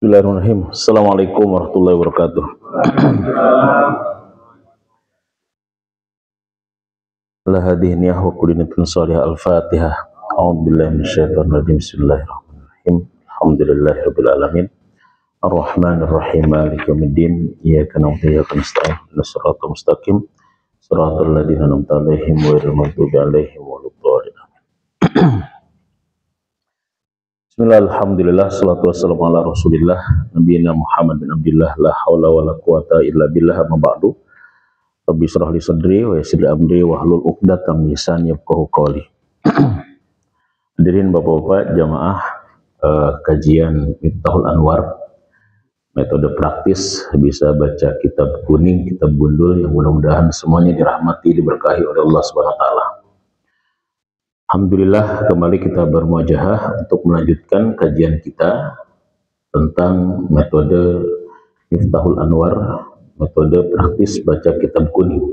Bismillahirrahmanirrahim. Assalamualaikum warahmatullahi wabarakatuh. La hadhihi wa kullinatun salihah al-fatihah. A'udzubillahi minasyaitonir rajim. Bismillahirrahmanirrahim. Alhamdulillahirabbil alamin. Arrahmanirrahim. Maliki yaumiddin. Iyyaka na'budu wa iyyaka nasta'in. Ihdinas siratal mustaqim. Shiratal ladzina an'amta 'alaihim ghairil maghdubi 'alaihim waladdallin. Bismillah, alhamdulillah, salatu wassalamu ala rasulillah nabiyina Muhammad bin Abdillah, la hawla wa la quwata illa billah, amma ba'du. Rabbi shrah li sadri wa yassir li amri wa hlul 'uqdatam min lisani yafqahu qawli. Hadirin Bapak-bapak jamaah kajian Miftahul Anwar, metode praktis bisa baca kitab kuning, kitab gundul yang mudah-mudahan semuanya dirahmati, diberkahi oleh Allah Subhanahu wa taala. Alhamdulillah, kembali kita bermuajahah untuk melanjutkan kajian kita tentang metode Miftahul Anwar, metode praktis baca kitab kuning.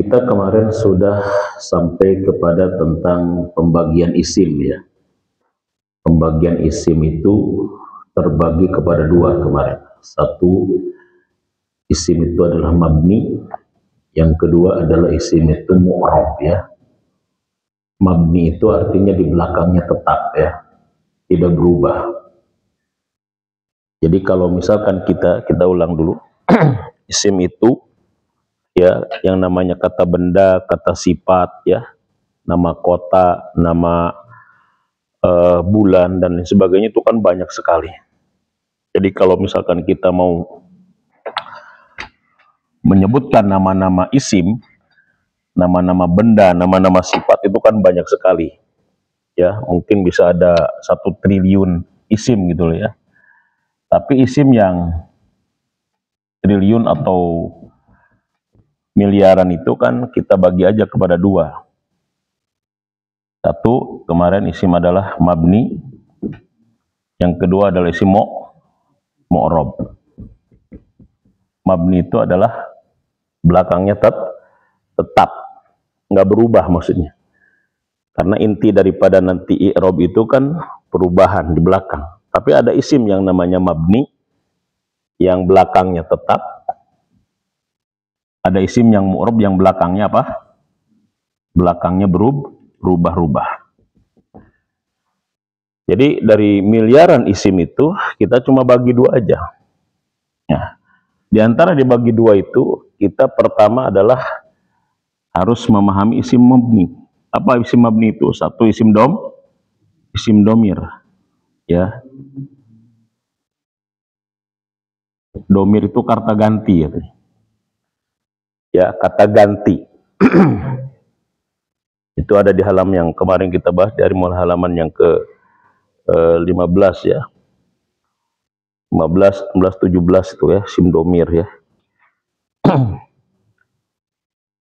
Kita kemarin sudah sampai kepada tentang pembagian isim ya. Pembagian isim itu terbagi kepada dua kemarin. Satu, isim itu adalah mabni, yang kedua adalah isim itu mu'rab ya. Mabni itu artinya di belakangnya tetap ya, tidak berubah. Jadi kalau misalkan kita ulang dulu, isim itu ya yang namanya kata benda, kata sifat ya, nama kota, nama bulan dan lain sebagainya itu kan banyak sekali. Jadi kalau misalkan kita mau menyebutkan nama-nama isim, nama-nama benda, nama-nama sifat itu kan banyak sekali ya, mungkin bisa ada 1 triliun isim gitu loh ya. Tapi isim yang triliun atau miliaran itu kan kita bagi aja kepada dua. Satu kemarin isim adalah mabni, yang kedua adalah isim mu'rab. Mabni itu adalah belakangnya tetap, nggak berubah maksudnya. Karena inti daripada nanti i'rab itu kan perubahan di belakang. Tapi ada isim yang namanya mabni, yang belakangnya tetap. Ada isim yang mu'rab yang belakangnya apa? Belakangnya berubah-ubah. Jadi dari miliaran isim itu kita cuma bagi dua aja. Ya. Di antara dibagi dua itu, kita pertama adalah harus memahami isim mabni. Apa isim mabni itu? Satu isim domir. Ya. Domir itu kata ganti ya. Ya, kata ganti. Itu ada di halaman yang kemarin kita bahas, dari mulai halaman yang ke 15 ya. 15, 16, 17 itu ya, isim domir ya.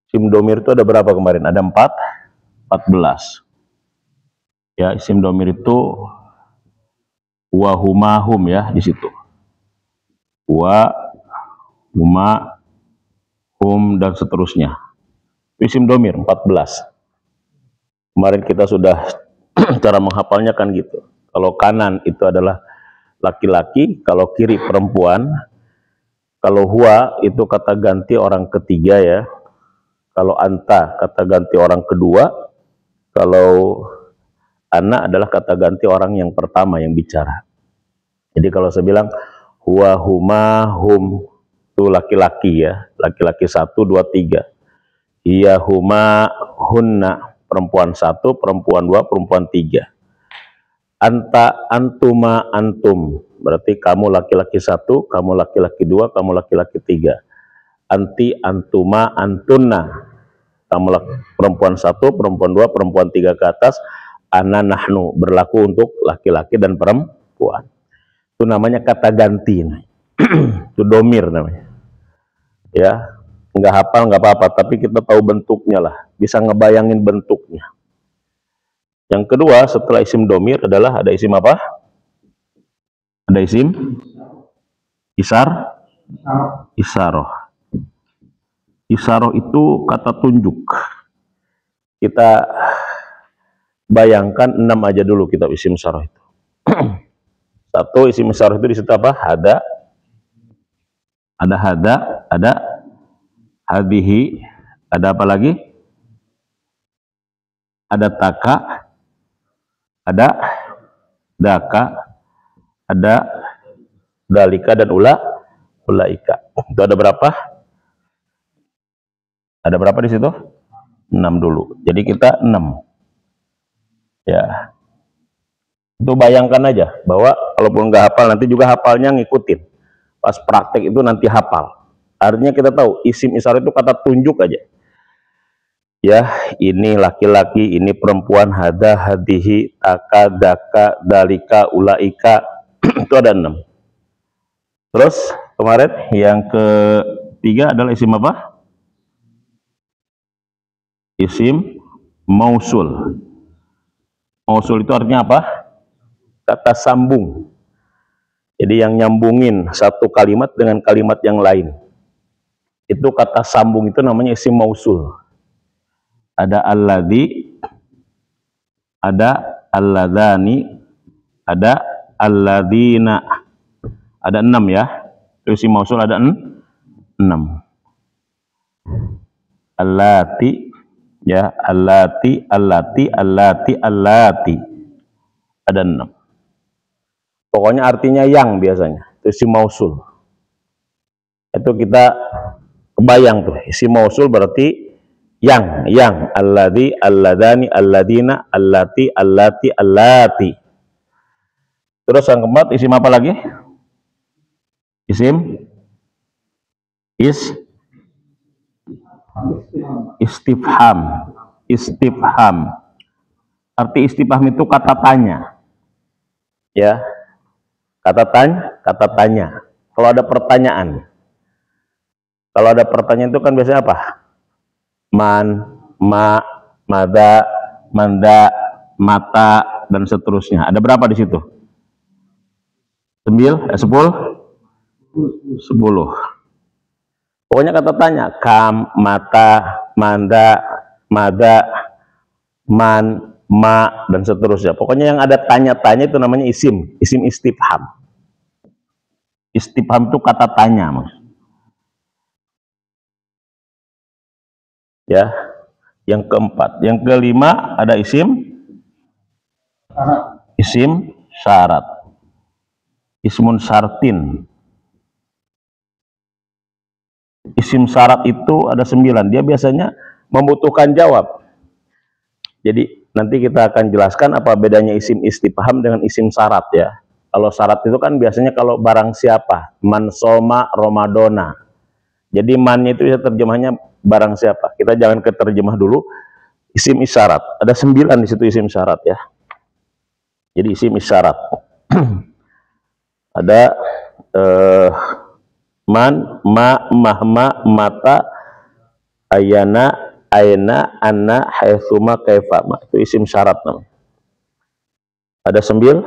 Isim domir itu ada berapa kemarin? Ada 14. Ya, isim domir itu wa huma hum ya di situ. Wa huma hum dan seterusnya. Isim domir 14. Kemarin kita sudah cara menghafalnya kan gitu. Kalau kanan itu adalah laki-laki, kalau kiri perempuan. Kalau huwa itu kata ganti orang ketiga ya. Kalau anta kata ganti orang kedua. Kalau ana adalah kata ganti orang yang pertama yang bicara. Jadi kalau saya bilang huwa huma hum itu laki-laki ya, laki-laki 1, 2, 3. Iya huma hunna, perempuan 1, perempuan 2, perempuan 3. Anta antuma antum, berarti kamu laki-laki 1, kamu laki-laki 2, kamu laki-laki 3. Anti antuma antunna, kamu perempuan 1, perempuan 2, perempuan 3 ke atas. Ana nahnu, berlaku untuk laki-laki dan perempuan. Itu namanya kata ganti. Itu domir namanya. Ya, nggak hafal nggak apa-apa, tapi kita tahu bentuknya lah, bisa ngebayangin bentuknya. Yang kedua setelah isim domir adalah ada isim apa? Ada isim isaroh. Isaroh itu kata tunjuk. Kita bayangkan 6 aja dulu kita isim isaroh itu. Satu, isim isyarat itu di situ apa? Ada hada, ada hadihi, ada apa lagi? Ada taka, ada daka, ada dalika dan ulaika. Itu ada berapa? Ada berapa di situ? 6 dulu. Jadi kita 6. Ya. Itu bayangkan aja bahwa kalaupun nggak hafal nanti juga hafalnya ngikutin. Pas praktek itu nanti hafal. Artinya kita tahu isim isyarat itu kata tunjuk aja. Ya, ini laki-laki, ini perempuan, hada, hadihi, taka, daka, dalika, ulaika. Itu ada 6. Terus kemarin yang ketiga adalah isim apa? Isim mausul. Mausul itu artinya apa? Kata sambung. Jadi yang nyambungin satu kalimat dengan kalimat yang lain. Itu kata sambung itu namanya isim mausul. Ada alladzi, ada alladani, ada alladzina. Ada 6 ya. Isim mausul ada 6. Allati ya, allati, allati, allati, allati. Ada 6. Pokoknya artinya yang biasanya. Itu isim mausul. Itu kita kebayang tuh. Isim mausul berarti yang, alladzi, alladani, alladina, allati, allati, allati. Terus yang keempat isim apa lagi? Isim istifham. Istifham. Arti istifham itu kata tanya. Ya. Kata tanya. Kalau ada pertanyaan. Kalau ada pertanyaan itu kan biasanya apa? Man, ma, mada, manda, mata, dan seterusnya. Ada berapa di situ? 10? 10? Pokoknya kata tanya. Kam, mata, manda, mada, man, ma, dan seterusnya. Pokoknya yang ada tanya-tanya itu namanya isim istifham. Istifham itu kata tanya, Mas. Ya. Yang keempat, yang kelima ada isim syarat. Ismun syartin. Isim syarat itu ada 9. Dia biasanya membutuhkan jawab. Jadi nanti kita akan jelaskan apa bedanya isim istifham dengan isim syarat ya. Kalau syarat itu kan biasanya kalau barang siapa, man soma Ramadona. Jadi man itu bisa terjemahnya barang siapa. Kita jangan ke terjemah dulu. Isim isyarat. Ada 9 di situ isim syarat ya. Jadi isim isyarat. Ada man, ma, mahma, mata, ayana, aina, anna, haitsuma, kaifa. Itu isim syarat namanya. Ada 9.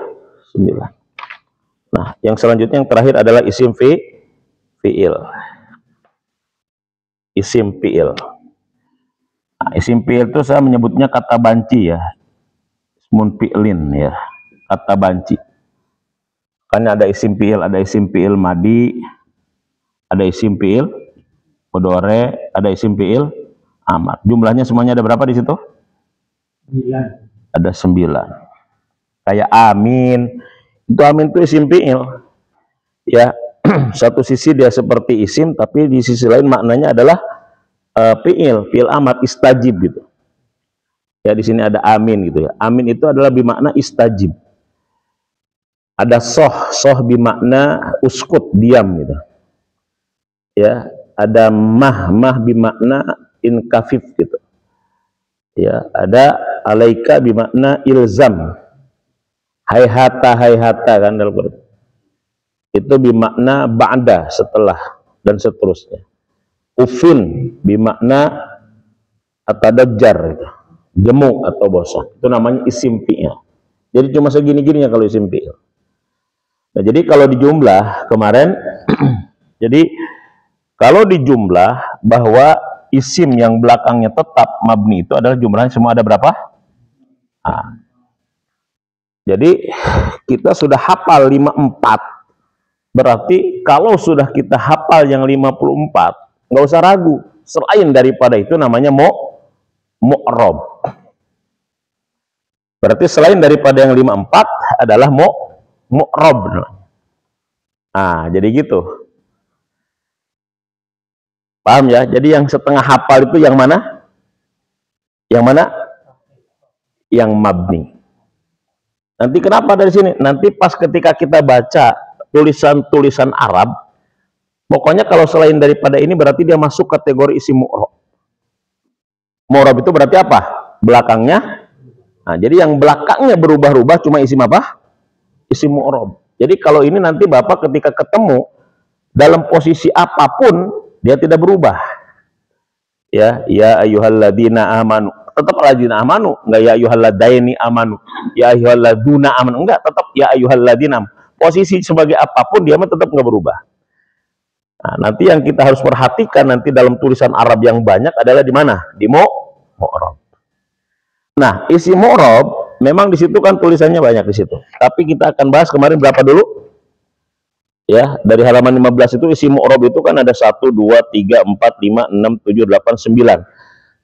Nah, yang selanjutnya yang terakhir adalah isim fi'il. Isim fi'il. Nah, isim fi'il itu saya menyebutnya kata banci ya. Ismun fi'lin ya. Kata banci. Karena ada isim fi'il madi, ada isim fi'il mudhari, ada isim fi'il amar. Jumlahnya semuanya ada berapa di situ? 9. Ada 9. Kayak amin. Itu amin itu isim fi'il. Ya, satu sisi dia seperti isim, tapi di sisi lain maknanya adalah fi'il amar, istajib gitu. Ya, di sini ada amin gitu ya. Amin itu adalah bermakna istajib. Ada soh bermakna uskut, diam gitu. Ya, ada mah bermakna inkafif gitu. Ya, ada alaika bermakna ilzam. Hayhata kan dalam Quran. Itu bermakna ba'da, setelah dan seterusnya. Ufin bermakna atadajjar gitu. Gemuk atau bosan. Itu namanya isim fi'il. Jadi cuma segini-gininya kalau isim fi'il. Nah, jadi kalau dijumlah kemarin jadi kalau dijumlah bahwa isim yang belakangnya tetap mabni itu adalah jumlahnya semua ada berapa? Nah, jadi kita sudah hafal 54. Berarti kalau sudah kita hafal yang 54, nggak usah ragu. Selain daripada itu namanya mu'rob. Berarti selain daripada yang 54 adalah mu'rob. Nah, jadi gitu. Paham ya? Jadi yang setengah hafal itu yang mana? Yang mana? Yang mabni. Nanti kenapa dari sini? Nanti pas ketika kita baca tulisan-tulisan Arab, pokoknya kalau selain daripada ini berarti dia masuk kategori isim mu'rob. Mu'rob itu berarti apa? Belakangnya. Nah, jadi yang belakangnya berubah-ubah cuma isim apa? Isim mu'rob. Jadi kalau ini nanti Bapak ketika ketemu dalam posisi apapun dia tidak berubah. Ya ayyuhalladzina amanu. Tetap alladzina amanu, enggak ya ayyuhalladaini amanu. Ya ayyuhalladuna amanu, enggak, tetap ya ayyuhalladzina. Posisi sebagai apapun dia mah tetap enggak berubah. Nah, nanti yang kita harus perhatikan nanti dalam tulisan Arab yang banyak adalah di mana? Di mu'rob. Nah, isi mu'rob memang di situ kan tulisannya banyak di situ. Tapi kita akan bahas kemarin berapa dulu? Ya, dari halaman 15 itu isi mu'rob itu kan ada 1, 2, 3, 4, 5, 6, 7, 8, 9.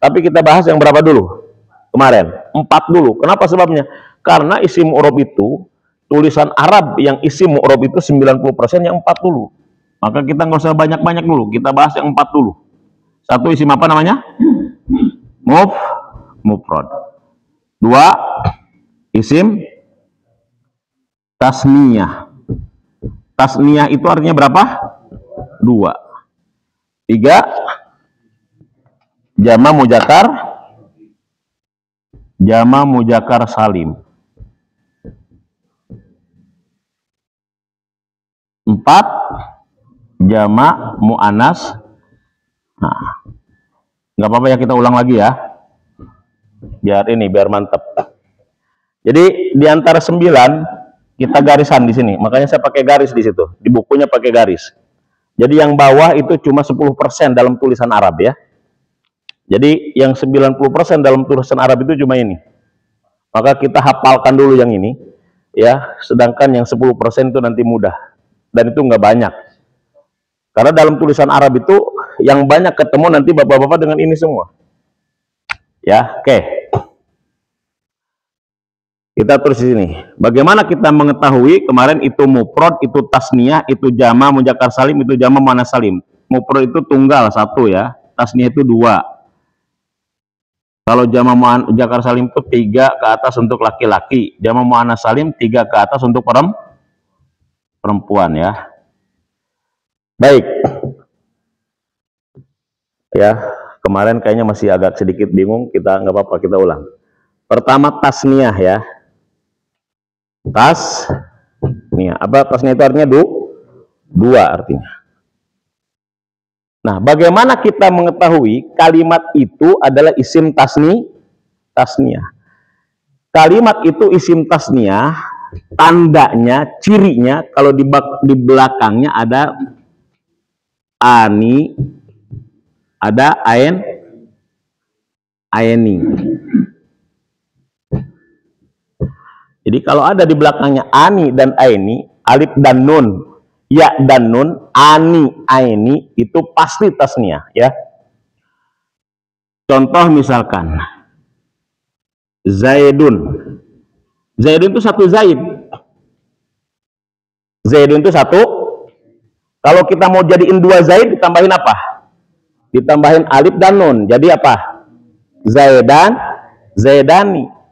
Tapi kita bahas yang berapa dulu? Kemarin, 4 dulu. Kenapa sebabnya? Karena isi mu'rob itu, tulisan Arab yang isi mu'rob itu 90% yang 4 dulu. Maka kita nggak usah banyak-banyak dulu, kita bahas yang 4 dulu. Satu, isim apa namanya? Mufrad. 2, isim tasniyah. Tasniyah itu artinya berapa? 2. 3, jama mujakar salim. 4, jama mu'anas. Nah, nggak apa-apa ya, kita ulang lagi ya, biar mantap. Jadi di antara 9 kita garisan di sini, makanya saya pakai garis di situ, di bukunya pakai garis. Jadi yang bawah itu cuma 10% dalam tulisan Arab ya. Jadi yang 90% dalam tulisan Arab itu cuma ini. Maka kita hafalkan dulu yang ini ya, sedangkan yang 10% itu nanti mudah. Dan itu nggak banyak. Karena dalam tulisan Arab itu yang banyak ketemu nanti bapak-bapak dengan ini semua. Ya, oke. Kita terus di sini. Bagaimana kita mengetahui kemarin itu mufrad, itu tasniyah, itu jama muzakkar salim, itu jama muannats salim. Mufrad itu tunggal 1 ya, tasniyah itu 2. Kalau jama muzakkar salim itu 3 ke atas untuk laki-laki, jama muannats salim 3 ke atas untuk perempuan ya. Baik. Ya, kemarin kayaknya masih agak sedikit bingung, kita nggak apa-apa, kita ulang. Pertama tasniyah ya. Tasniyah. Apa tasniyah itu artinya? 2 artinya. Nah, bagaimana kita mengetahui kalimat itu adalah isim tasniyah? Kalimat itu isim tasniyah, tandanya, cirinya kalau di belakangnya ada ani, ada aini. Jadi kalau ada di belakangnya ani dan aini, alif dan nun, ya dan nun, ani, aini, itu pasti tasniyah ya. Contoh misalkan Zaidun. Zaidun itu 1 Zaid. Zaidun itu 1. Kalau kita mau jadiin 2 Zaid ditambahin apa? Ditambahin alif dan nun. Jadi apa? Zaidan, Zaidani.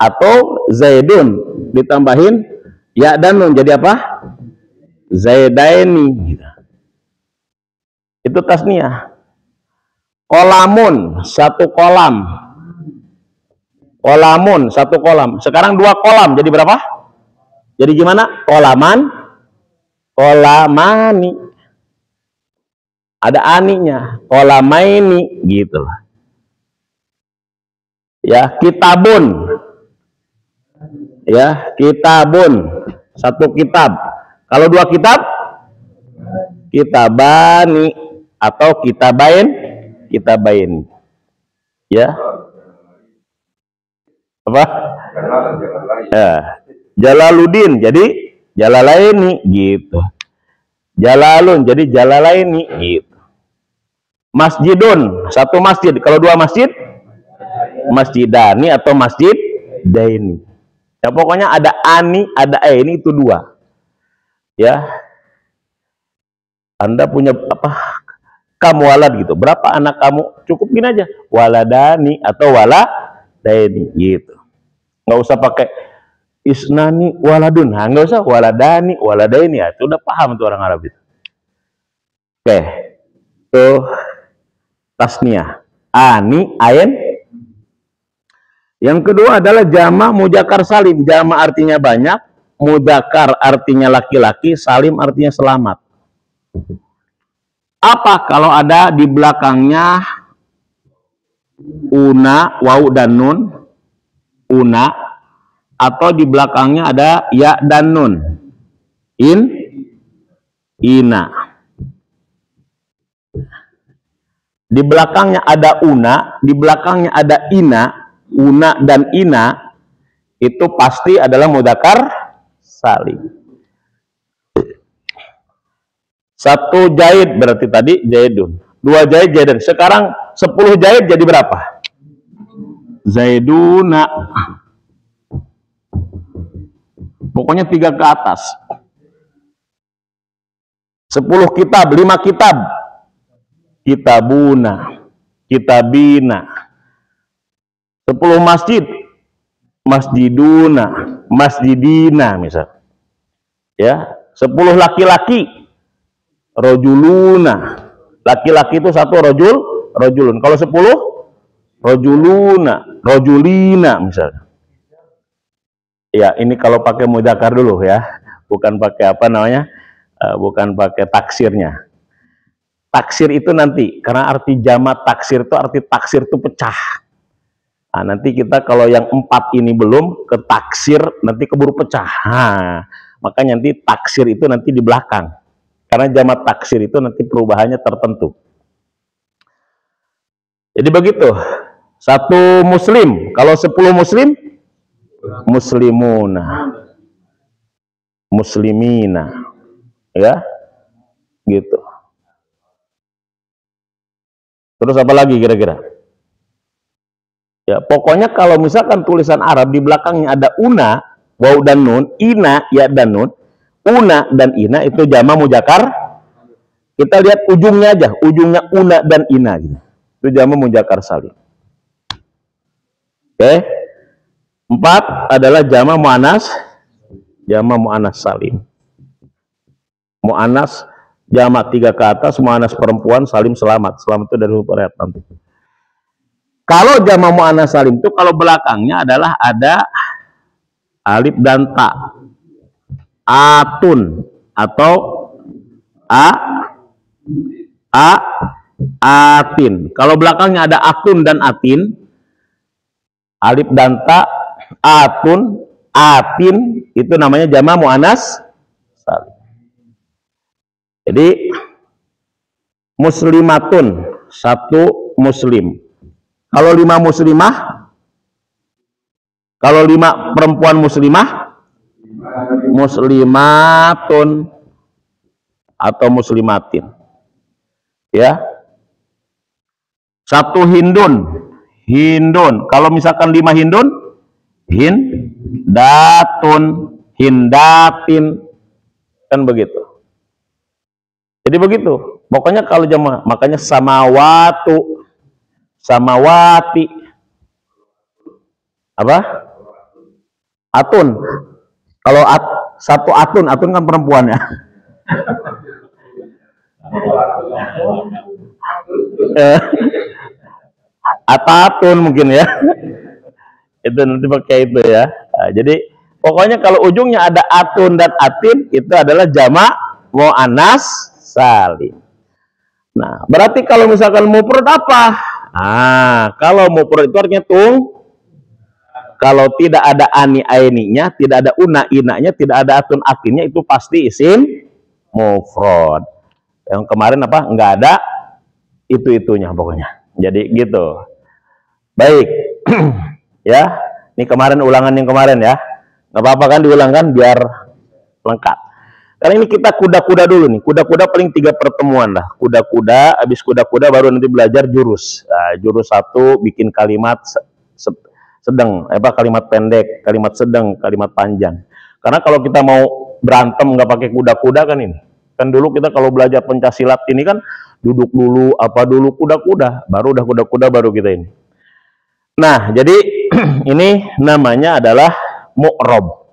Atau Zaidun ditambahin ya dan nun, jadi apa? Zaidaini. Itu tasniyah. Kolamun 1 kolam. Kolamun 1 kolam. Sekarang 2 kolam, jadi berapa? Jadi gimana? Kolamani. Ada aninya. Kolamaini gitu. Ya, kitabun. Ya, kitabun 1 kitab. Kalau 2 kitab, kitabani atau kitabain. Ya. Apa? Ya. Jalaluddin jadi Jalalaini gitu. Jalalun jadi Jalalaini gitu. Masjidun, satu masjid. Kalau dua masjid, masjidani atau masjid daini. Ya pokoknya ada ani, ada ini itu dua. Ya. Anda punya apa? Kamu walad gitu. Berapa anak kamu? Cukup gini aja. Waladani atau waladaini gitu. Nggak usah pakai isnani waladun. Nah, nggak usah waladani waladaini ya. Itu udah paham tuh orang Arab itu. Oke. Tuh tasniah. Ani ain. Yang kedua adalah jama mudzakkar salim. Jama artinya banyak, mudzakkar artinya laki-laki, salim artinya selamat. Apa kalau ada di belakangnya una, waw dan nun, una, atau di belakangnya ada ya dan nun, ina. Di belakangnya ada una, di belakangnya ada ina, una dan ina, itu pasti adalah mudzakkar salim. Satu Zaid berarti tadi Zaidun. Dua Zaid Zaidun. Sekarang 10 Zaid jadi berapa? Zaiduna. Pokoknya 3 ke atas. 10 kitab, 5 kitab. Kitabuna, kitabina. 10 masjid, masjiduna, masjidina misal. Ya, 10 laki-laki, rojuluna. Laki-laki itu satu rojulun. Kalau 10 rojuluna, rojulina misalnya. Ya, ini kalau pakai mudzakkar dulu ya, bukan pakai apa namanya, bukan pakai taksirnya. Taksir itu nanti, karena arti jamak taksir itu arti taksir itu pecah. Nah, nanti kita kalau yang 4 ini belum ke taksir, nanti keburu pecah. Nah, makanya nanti taksir itu nanti di belakang. Karena jamak taksir itu nanti perubahannya tertentu. Jadi begitu. 1 muslim, kalau 10 muslim, muslimuna, muslimina, ya, gitu. Terus apa lagi kira-kira? Ya, pokoknya kalau misalkan tulisan Arab di belakangnya ada una, waw dan nun, ina, ya dan nun, una dan ina itu jama mudzakkar. Kita lihat ujungnya aja, ujungnya una dan ina gitu. Itu jama mudzakkar salim. Oke. 4 adalah jama muannas salim. Muannas jama 3 ke atas, muannas perempuan salim selamat. Selamat itu dari huruf nanti. Kalau jama muannas salim itu kalau belakangnya adalah ada alif dan ta, atun atau atin. Kalau belakangnya ada atun dan atin, alif dan ta, atun, atin, itu namanya jama muannas salim. Jadi muslimatun, 1 muslim. Kalau 5 muslimah, kalau 5 perempuan muslimah, muslimatun atau muslimatin. Ya. 1 hindun, hindun. Kalau misalkan 5 hindun, hindatun, hindatin, kan begitu. Jadi begitu. Pokoknya kalau jamaah, makanya samawatu, samawati, apa? Atun. Kalau 1 atun kan perempuan ya. Atatun mungkin ya. Itu nanti pakai itu ya. Nah, jadi pokoknya kalau ujungnya ada atun dan atin itu adalah jamak muannas salim. Nah, berarti kalau misalkan mufrad apa? Ah, kalau mufrad itu artinya kalau tidak ada ani aininya, tidak ada una inanya, tidak ada atun atinnya, itu pasti isim mufrad. Yang kemarin apa? Enggak ada itu-itunya pokoknya. Jadi gitu. Baik. Ya, ini kemarin ulangan yang kemarin ya. Nggak apa-apa kan diulang kan biar lengkap. Karena ini kita kuda-kuda dulu nih. Kuda-kuda paling 3 pertemuan lah. Kuda-kuda, habis kuda-kuda baru nanti belajar jurus. Nah, jurus 1 bikin kalimat sedang, kalimat pendek, kalimat sedang, kalimat panjang. Karena kalau kita mau berantem nggak pakai kuda-kuda kan ini. Kan dulu kita kalau belajar pencaksilat ini kan duduk dulu, apa dulu, kuda-kuda. Baru udah kuda-kuda baru kita ini. Nah, jadi ini namanya adalah mu'rob.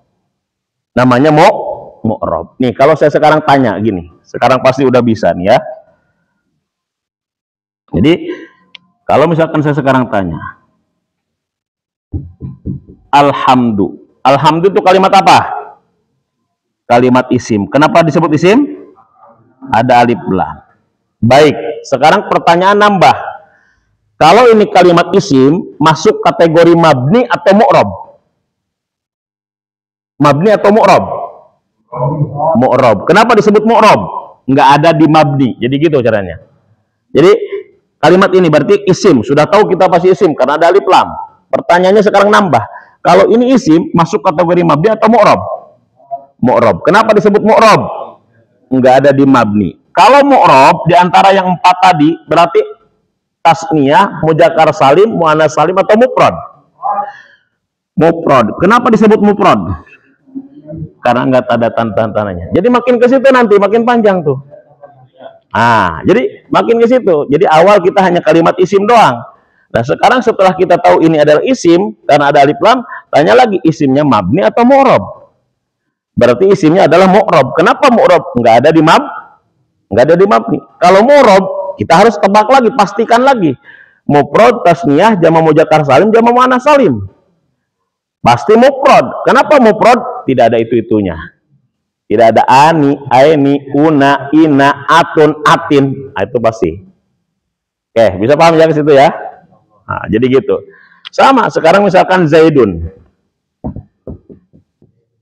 Namanya mu'rob. Nih, kalau saya sekarang tanya gini, sekarang pasti udah bisa nih ya. Jadi, kalau misalkan saya sekarang tanya, alhamdu. Alhamdu itu kalimat apa? Kalimat isim. Kenapa disebut isim? Ada alif lam. Baik, sekarang pertanyaan nambah. Kalau ini kalimat isim, masuk kategori mabni atau mu'rob? Mabni atau mu'rob? Mu'rob. Kenapa disebut mu'rob? Nggak ada di mabni. Jadi gitu caranya. Jadi kalimat ini berarti isim. Sudah tahu kita pasti isim karena ada alif lam. Pertanyaannya sekarang nambah. Kalau ini isim masuk kategori mabni atau mu'rob? Mu'rob. Kenapa disebut mu'rob? Nggak ada di mabni. Kalau mu'rob di antara yang 4 tadi berarti tasniyah, muzakkar salim, muannas salim atau mufrad? Mufrad. Kenapa disebut mufrad? Karena nggak ada tanda-tandanya. Jadi makin ke situ nanti makin panjang tuh. Jadi makin ke situ. Jadi awal kita hanya kalimat isim doang. Nah, sekarang setelah kita tahu ini adalah isim karena ada alif lam, tanya lagi isimnya mabni atau mu'rob? Berarti isimnya adalah mu'rob. Kenapa mu'rob? Nggak ada di mabni. Kalau mu'rob kita harus tebak lagi, pastikan lagi. Mufrad, tasniyah, jamak muzakkar salim, jamak muannas salim. Pasti mufrad. Kenapa mufrad? Tidak ada itu-itunya. Tidak ada ani, aini, una, ina, atun, atin. Nah, itu pasti. Oke, bisa paham ya ke situ ya? Nah, jadi gitu. Sama, sekarang misalkan Zaidun.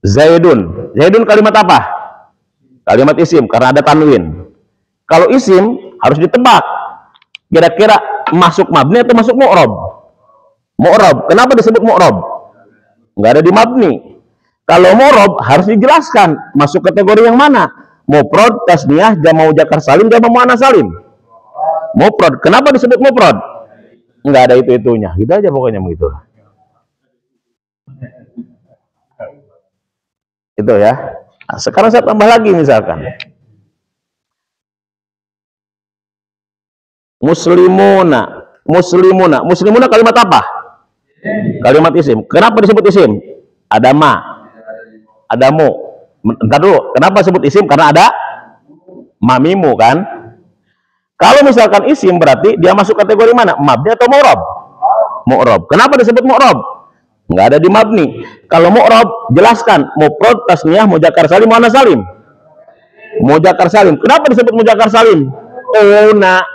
Zaidun kalimat apa? Kalimat isim, karena ada tanwin. Kalau isim, harus ditebak. Kira-kira masuk mabni atau masuk mu'rob? Mu'rob. Kenapa disebut mu'rob? Nggak ada di mabni. Kalau mu'rob harus dijelaskan masuk kategori yang mana? Mufrad, tasniyah, jamak muzakkar salim, jamak muannas salim. Mufrad. Kenapa disebut mufrad? Nggak ada itu-itunya. Gitu aja pokoknya begitu. Itu ya. Nah, sekarang saya tambah lagi misalkan. Muslimuna kalimat apa? Kalimat isim. Kenapa disebut isim? Ada ma, ada mu. Entar dulu, kenapa disebut isim? Karena ada mamimu kan. Kalau misalkan isim berarti dia masuk kategori mana? Mabni atau mu'rob? Mu'rob. Kenapa disebut mu'rob? Nggak ada di mabni. Kalau mu'rob, jelaskan. Mufrad, tasniyah, muzakkar salim, muannas salim. Muzakkar salim. Kenapa disebut muzakkar salim? Una.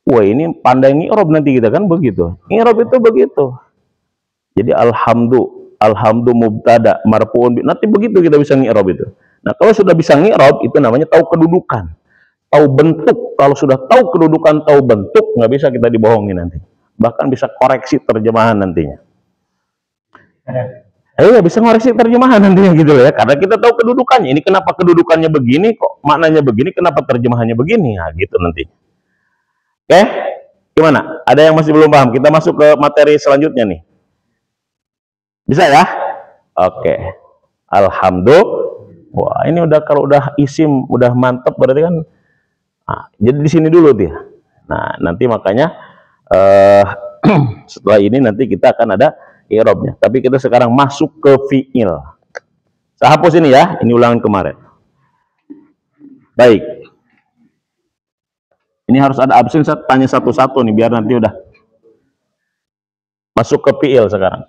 Wah, ini pandai ngi'rob nanti kita kan begitu. Ngi'rob itu begitu. Jadi alhamdu mubtada marfu'un, nanti begitu kita bisa ngi'rob itu. Nah, kalau sudah bisa ngi'rob itu namanya tahu kedudukan, tahu bentuk. Kalau sudah tahu kedudukan, tahu bentuk, nggak bisa kita dibohongin nanti. Bahkan bisa koreksi terjemahan nantinya. Bisa koreksi terjemahan nantinya gitu ya. Karena kita tahu kedudukannya. Ini kenapa kedudukannya begini, kok maknanya begini, kenapa terjemahannya begini. Nah, gitu nanti. Oke, gimana? Ada yang masih belum paham? Kita masuk ke materi selanjutnya nih. Bisa ya? Oke. Alhamdulillah. Wah, ini udah kalau udah isim udah mantep berarti kan. Nah, jadi di sini dulu dia. Nah, nanti makanya setelah ini nanti kita akan ada i'rabnya. Tapi kita sekarang masuk ke fi'il. Saya hapus ini ya. Ini ulangan kemarin. Baik. Ini harus ada absen, saya tanya satu-satu nih biar nanti udah masuk ke fi'il sekarang.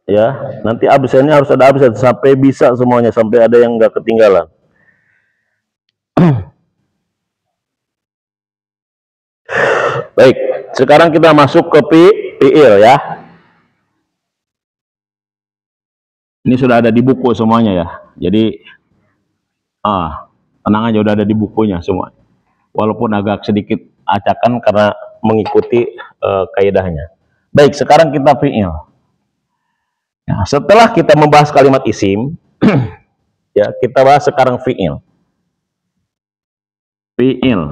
Ya, nanti absennya harus ada absen sampai bisa semuanya, sampai ada yang nggak ketinggalan. Baik, sekarang kita masuk ke fi'il ya. Ini sudah ada di buku semuanya ya. Jadi tenang aja, udah ada di bukunya semua. Walaupun agak sedikit acakan karena mengikuti kaidahnya. Baik, sekarang kita fi'il. Ya, setelah kita membahas kalimat isim, ya kita bahas sekarang fi'il. Fi'il.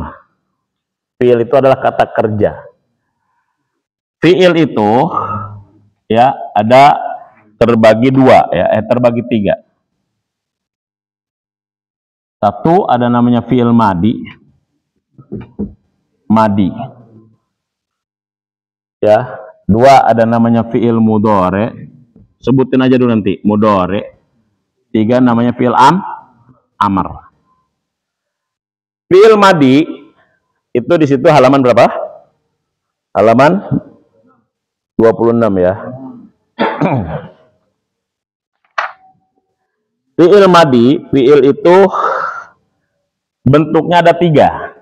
Fi'il itu adalah kata kerja. Fi'il itu ya ada terbagi dua, ya, terbagi tiga. Satu ada namanya fi'il madi. Madi. Ya, dua ada namanya fi'il mudhari. Sebutin aja dulu nanti, mudhari. Tiga namanya fi'il amr. Fi'il madi itu di situ halaman berapa? Halaman 26 ya. Fi'il madi, fi'il itu bentuknya ada tiga.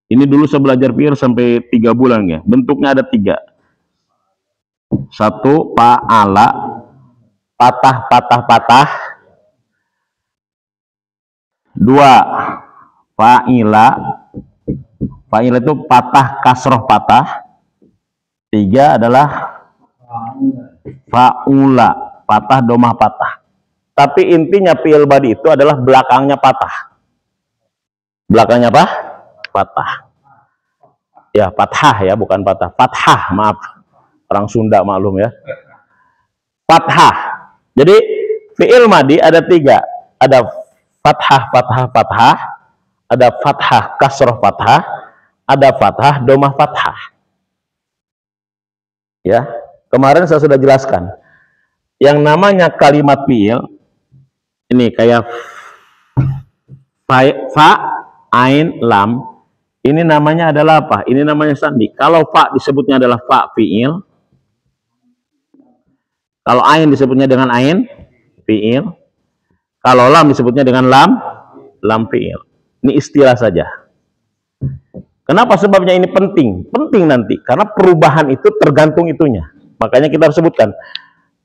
Ini dulu saya belajar fi'il sampai 3 bulan ya. Bentuknya ada tiga. Satu, fa'ala, patah, patah, patah. Dua, fa'ila. Fa'ila itu patah, kasroh, patah. Tiga adalah fa'ula, patah, domah, patah. Tapi intinya fi'il madi itu adalah belakangnya patah. Belakangnya apa? Patah. Ya, fathah ya, bukan patah. Fathah, maaf. Orang Sunda maklum ya. Fathah. Jadi fi'il madi ada tiga. Ada fathah, fathah, fathah. Ada fathah, kasroh, fathah. Ada fathah, domah, fathah. Ya, kemarin saya sudah jelaskan. Yang namanya kalimat fi'il ini kayak fa, ain, lam. Ini namanya adalah apa? Ini namanya sandi. Kalau fa disebutnya adalah fa fi'il. Kalau ain disebutnya dengan ain fi'il. Kalau lam disebutnya dengan lam fi'il. Ini istilah saja. Kenapa sebabnya ini penting? Penting nanti karena perubahan itu tergantung itunya. Makanya kita harus sebutkan.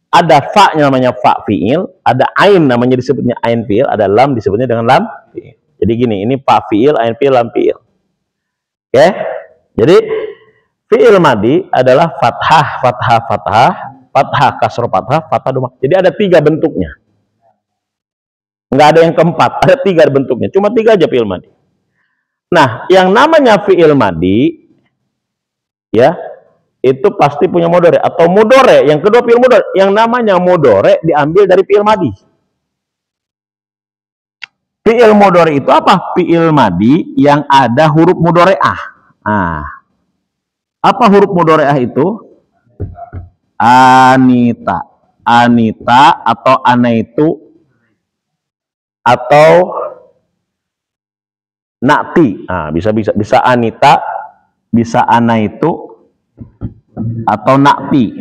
Ada fa namanya fa fi'il, ada ain namanya disebutnya ain fi'il, ada lam disebutnya dengan lam fi'il. Jadi gini, ini fa fi'il, ain fi'il, lam fi'il. Oke? Jadi fi'il madi adalah fathah, fathah, fathah, fathah, kasroh, fathah, fathah, domah. Jadi ada tiga bentuknya. Nggak ada yang keempat, ada tiga bentuknya. Cuma tiga aja fi'il madi. Nah, yang namanya fi'il madi, ya, itu pasti punya mudhari atau mudhari. Yang kedua fi'il mudhari. Yang namanya mudhari diambil dari fi'il madi. Fi'il mudhari itu apa? Fi'il madi yang ada huruf mudhari'ah. Nah, apa huruf mudhari'ah itu? Anita, anita atau anaitu atau nakti. Nah, bisa anita, bisa anaitu atau nakti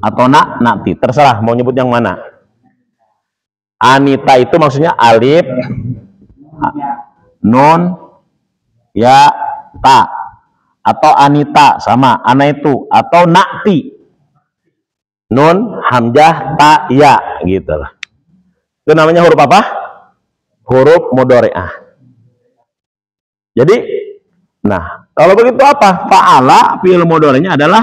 atau nakti, terserah mau nyebut yang mana. Anita itu maksudnya alif, nun, ya, ta, atau anita sama anaitu atau nakti, nun, hamzah, ta, ya, gitu lah. Itu namanya huruf apa? Huruf mudhari'ah. Jadi, nah, kalau begitu apa? Fa'ala fi'il mudhari'nya adalah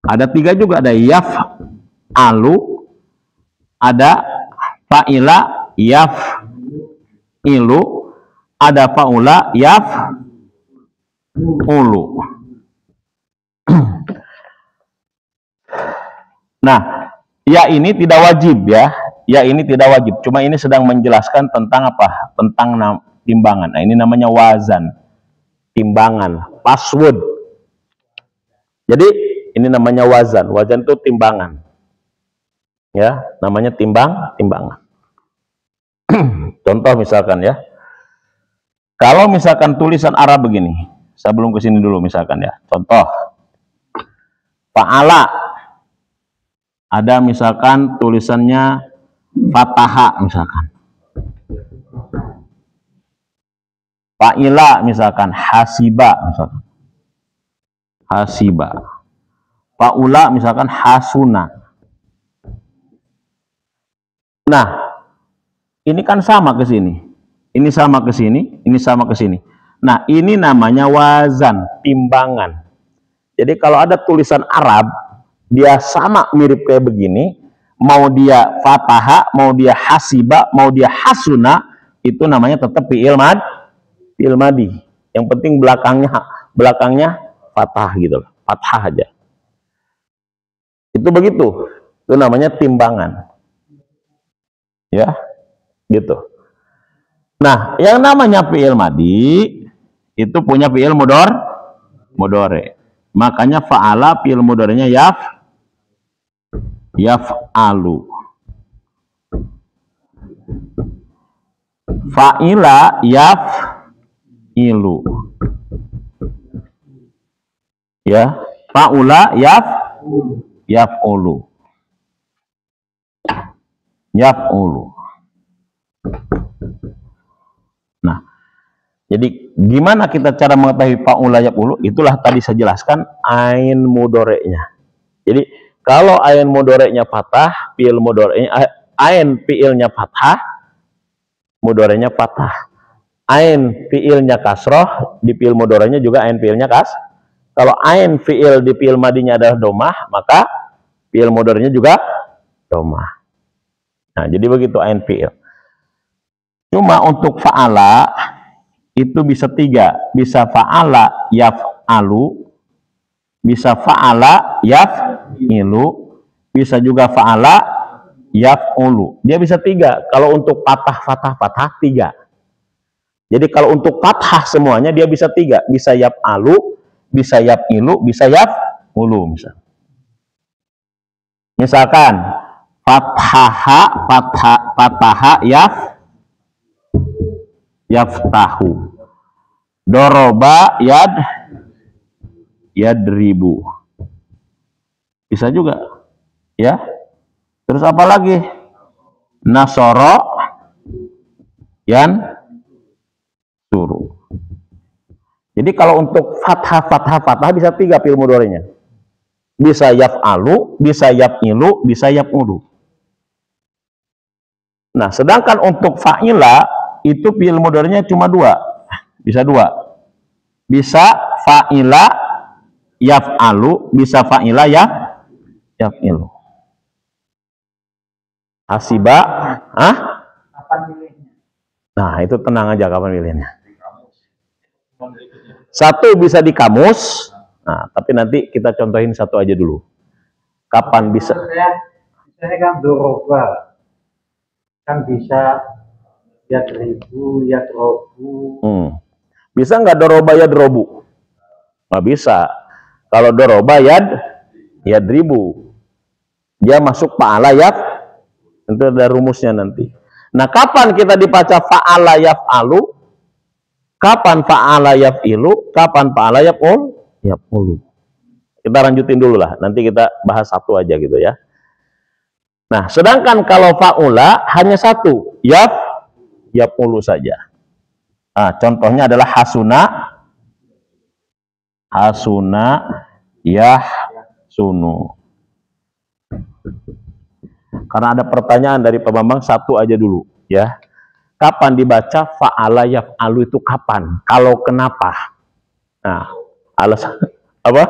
ada tiga juga, ada yaf, alu, ada fa'ila, yaf, ilu, ada fa'ula, yaf, ulu. Nah, ya ini tidak wajib ya. Ya ini tidak wajib. Cuma ini sedang menjelaskan tentang apa? Tentang timbangan. Nah, ini namanya wazan. Timbangan, password. Jadi ini namanya wazan. Wazan itu timbangan. Ya, namanya timbangan. Contoh misalkan ya. Kalau misalkan tulisan Arab begini. Saya belum kesini dulu misalkan ya. Contoh. Fa'ala. Ada misalkan tulisannya fataha misalkan. Fa'ila misalkan hasiba misalkan. Hasiba. Fa'ula misalkan hasuna. Nah, ini kan sama ke sini. Ini sama ke sini, ini sama ke sini. Nah, ini namanya wazan, timbangan. Jadi kalau ada tulisan Arab, dia sama mirip kayak begini, mau dia fataha, mau dia hasiba, mau dia hasuna, itu namanya tetap fi'il madi. Yang penting belakangnya fathah gitu, fathah aja. Itu begitu. Itu namanya timbangan. Ya, gitu. Nah, yang namanya fi'il madi itu punya fi'il mudhari. Makanya fa'ala fi'il mudhari'nya yaf'alu. Fa'ila yaf'ilu. Ya, fa'ula yaf'ulu. Yaf'ulu. Nah, jadi gimana kita cara mengetahui fa'ula yaf'ulu? Itulah tadi saya jelaskan ain mudhari'nya. Jadi kalau ain mudhari'nya fathah, fi'il mudhari'nya ain fi'ilnya fathah, mudhari'nya fathah. Ain fi'ilnya kasroh, di fi'il mudhari'nya juga ain fi'ilnya Kalau ain fi'il di fi'il madinya adalah domah, maka fi'il mudhari'nya juga domah. Nah, jadi begitu ain fi'il. Cuma untuk fa'ala itu bisa 3, bisa fa'ala yaf'alu, bisa fa'ala yaf'ilu, bisa juga fa'ala yaf'ulu. Dia bisa 3. Kalau untuk fathah 3. Jadi kalau untuk fathah semuanya dia bisa 3, bisa yaf'alu, bisa yaf'ilu, bisa yaf'ulu. Misalkan fataha yaftahu, doroba yadribu, bisa juga ya. Terus apa lagi? Nasoro suruh. Jadi kalau untuk fathah bisa 3 fi'il mudhari'nya. Bisa yaf'alu, bisa yaf'ilu, bisa yaf'ulu. Nah, sedangkan untuk fa'ila itu fi'il mudhari'nya cuma 2. Bisa 2. Bisa fa'ila yaf'alu, bisa fa'ila yaf'ilu. Hasiba, Nah, itu tenang aja kapan pilihnya. Satu bisa di kamus. Nah, tapi nanti kita contohin satu aja dulu. Kapan bisa? Misalnya kan doroba, kan bisa yadribu, yadrobu. Bisa nggak doroba yadrobu? Nggak bisa. Kalau doroba yadribu, dia masuk fa'ala itu ada rumusnya nanti. Nah, kapan kita dibaca fa'ala yaf'alu? Kapan fa'ala yaf'ilu? Kapan fa'ala yaf'ulu? Kita lanjutin dulu lah. Nanti kita bahas satu aja gitu ya. Nah, sedangkan kalau fa'ula hanya satu, yaf'ulu saja. Nah, contohnya adalah hasuna yahsunu. Karena ada pertanyaan dari Pak Bambang, satu aja dulu ya. Kapan dibaca fa'ala yaf'alu itu kapan? Kalau kenapa? Nah, alasan apa?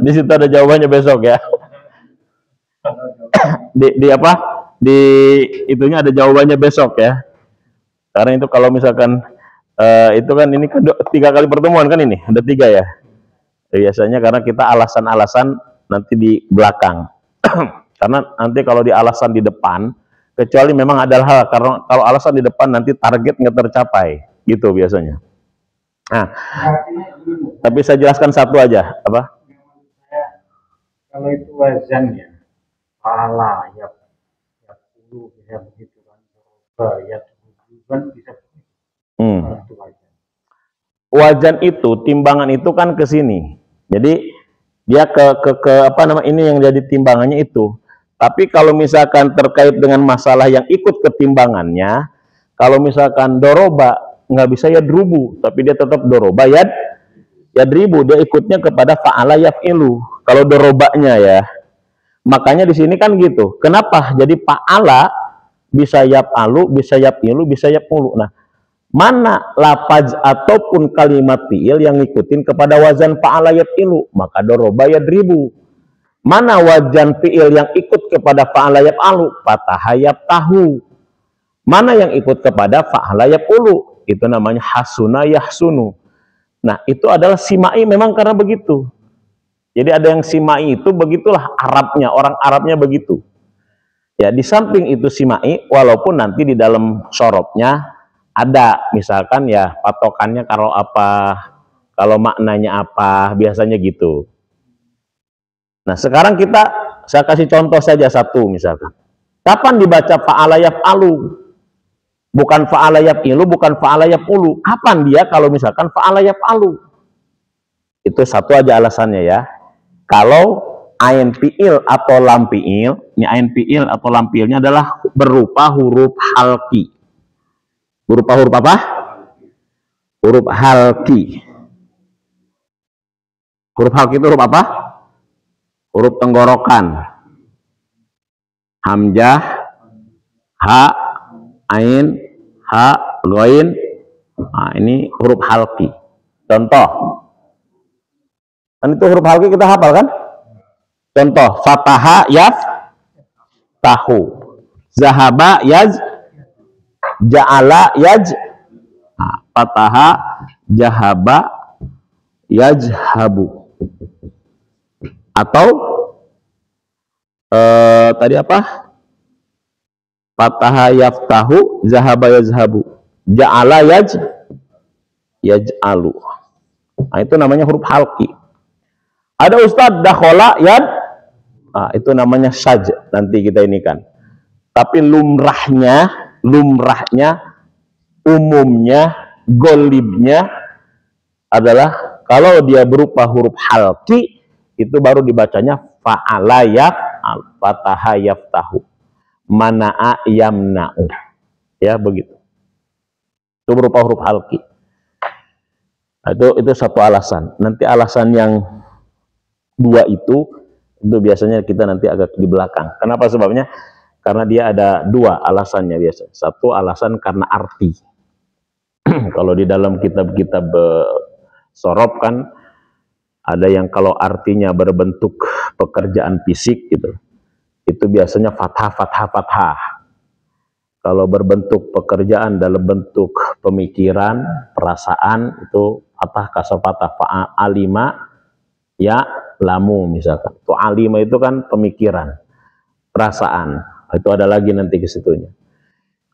Di situ ada jawabannya besok ya. Di apa? Di itunya ada jawabannya besok ya. Karena itu kalau misalkan itu kan ini kan 3 kali pertemuan kan ini, ada 3 ya. Biasanya karena kita alasan-alasan nanti di belakang. Karena nanti kalau di alasan di depan, kecuali memang ada hal, karena kalau alasan di depan nanti target nggak tercapai, gitu biasanya. Nah, tapi saya jelaskan satu aja, apa? Kalau itu wazannya, fa'ala yaf'ulu bisa begitu kan, doroba yadribu kan bisa begitu. Wazan itu, timbangan itu kan ke sini. Jadi dia ke apa nama ini yang jadi timbangannya itu. Tapi kalau misalkan terkait dengan masalah yang ikut ketimbangannya, kalau misalkan doroba nggak bisa yadrubu, tapi dia tetap doroba yadribu, dia ikutnya kepada fa'ala yaf'ilu. Kalau dorobanya ya, makanya di sini kan gitu. Kenapa? Jadi fa'ala bisa yaf'alu, bisa yaf'ilu, bisa yaf'ulu. Nah, Mana lapaz ataupun kalimat fi'il yang ngikutin kepada wazan fa'ala yaf'ilu, maka doroba yadribu. Mana wazan fi'il yang ikut kepada fa'ala yaf'alu, fataha yaftahu. Mana yang ikut kepada fa'ala yaf'ulu, itu namanya hasuna yahsunu. Nah, itu adalah simai memang karena begitu. Jadi ada yang simai itu begitulah Arabnya, orang Arabnya begitu. Ya, di samping itu simai, walaupun nanti di dalam sorobnya ada misalkan ya patokannya kalau apa, kalau maknanya apa, biasanya gitu. Nah, sekarang saya kasih contoh saja satu misalkan. Kapan dibaca fa'ala yaf'alu? Bukan fa'ala yaf'ilu, bukan fa'ala yaf'ulu. Kapan dia kalau misalkan fa'ala yaf'alu? Itu satu aja alasannya ya. Kalau ain fi'il atau lam fi'il, ini ain fi'il atau lam fi'ilnya adalah berupa huruf halki. Berupa huruf apa? Huruf halki. Huruf halki itu huruf apa? Huruf tenggorokan. Hamzah, ha, ain, ha, ghain. Nah, ini huruf halki. Contoh. Kan itu huruf halki kita hafal kan? Contoh, fataha yaf tahu. Zahaba yaz, ja'ala yaj. Nah, fataha jahaba yajhabu. Atau tadi apa? Fataha yaftahu, zahaba yazhabu, ja'ala yaj'alu. Nah, itu namanya huruf halki. Ada ustadz dakhola yad, nah, itu namanya syaj, nanti kita ini kan. Tapi lumrahnya, umumnya, golibnya adalah kalau dia berupa huruf halki, itu baru dibacanya fa'ala yaf'al, fataha yaftahu, mana'a yamna'u. Ya, begitu. Itu berupa huruf halki. Nah, itu satu alasan. Nanti alasan yang dua itu biasanya kita nanti agak di belakang. Kenapa sebabnya? Karena dia ada dua alasannya biasa. Satu alasan karena arti. Kalau di dalam kitab-kitab sorob kan ada yang kalau artinya berbentuk pekerjaan fisik gitu, itu biasanya fathah. Kalau berbentuk pekerjaan dalam bentuk pemikiran, perasaan, itu fathah kasar fathah. Fa'alima ya lamu misalkan. Itu alima itu kan pemikiran, perasaan. Itu ada lagi nanti ke situnya.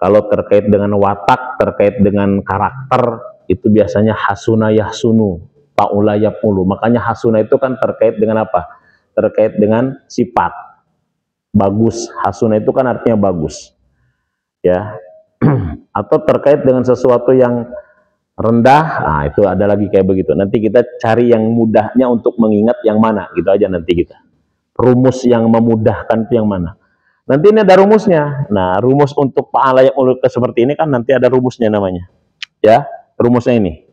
Kalau terkait dengan watak, terkait dengan karakter, itu biasanya hasuna yahsunu, ta'ula yaf'ulu. Makanya hasuna itu kan terkait dengan apa? Terkait dengan sifat. Bagus. Hasuna itu kan artinya bagus. Ya. Atau terkait dengan sesuatu yang rendah, nah itu ada lagi kayak begitu. Nanti kita cari yang mudahnya untuk mengingat yang mana, gitu aja nanti kita. Rumus yang memudahkan itu yang mana. Nanti ini ada rumusnya. Nah, rumus untuk fa'ala yaf'ulu seperti ini kan nanti ada rumusnya namanya. Ya, rumusnya ini.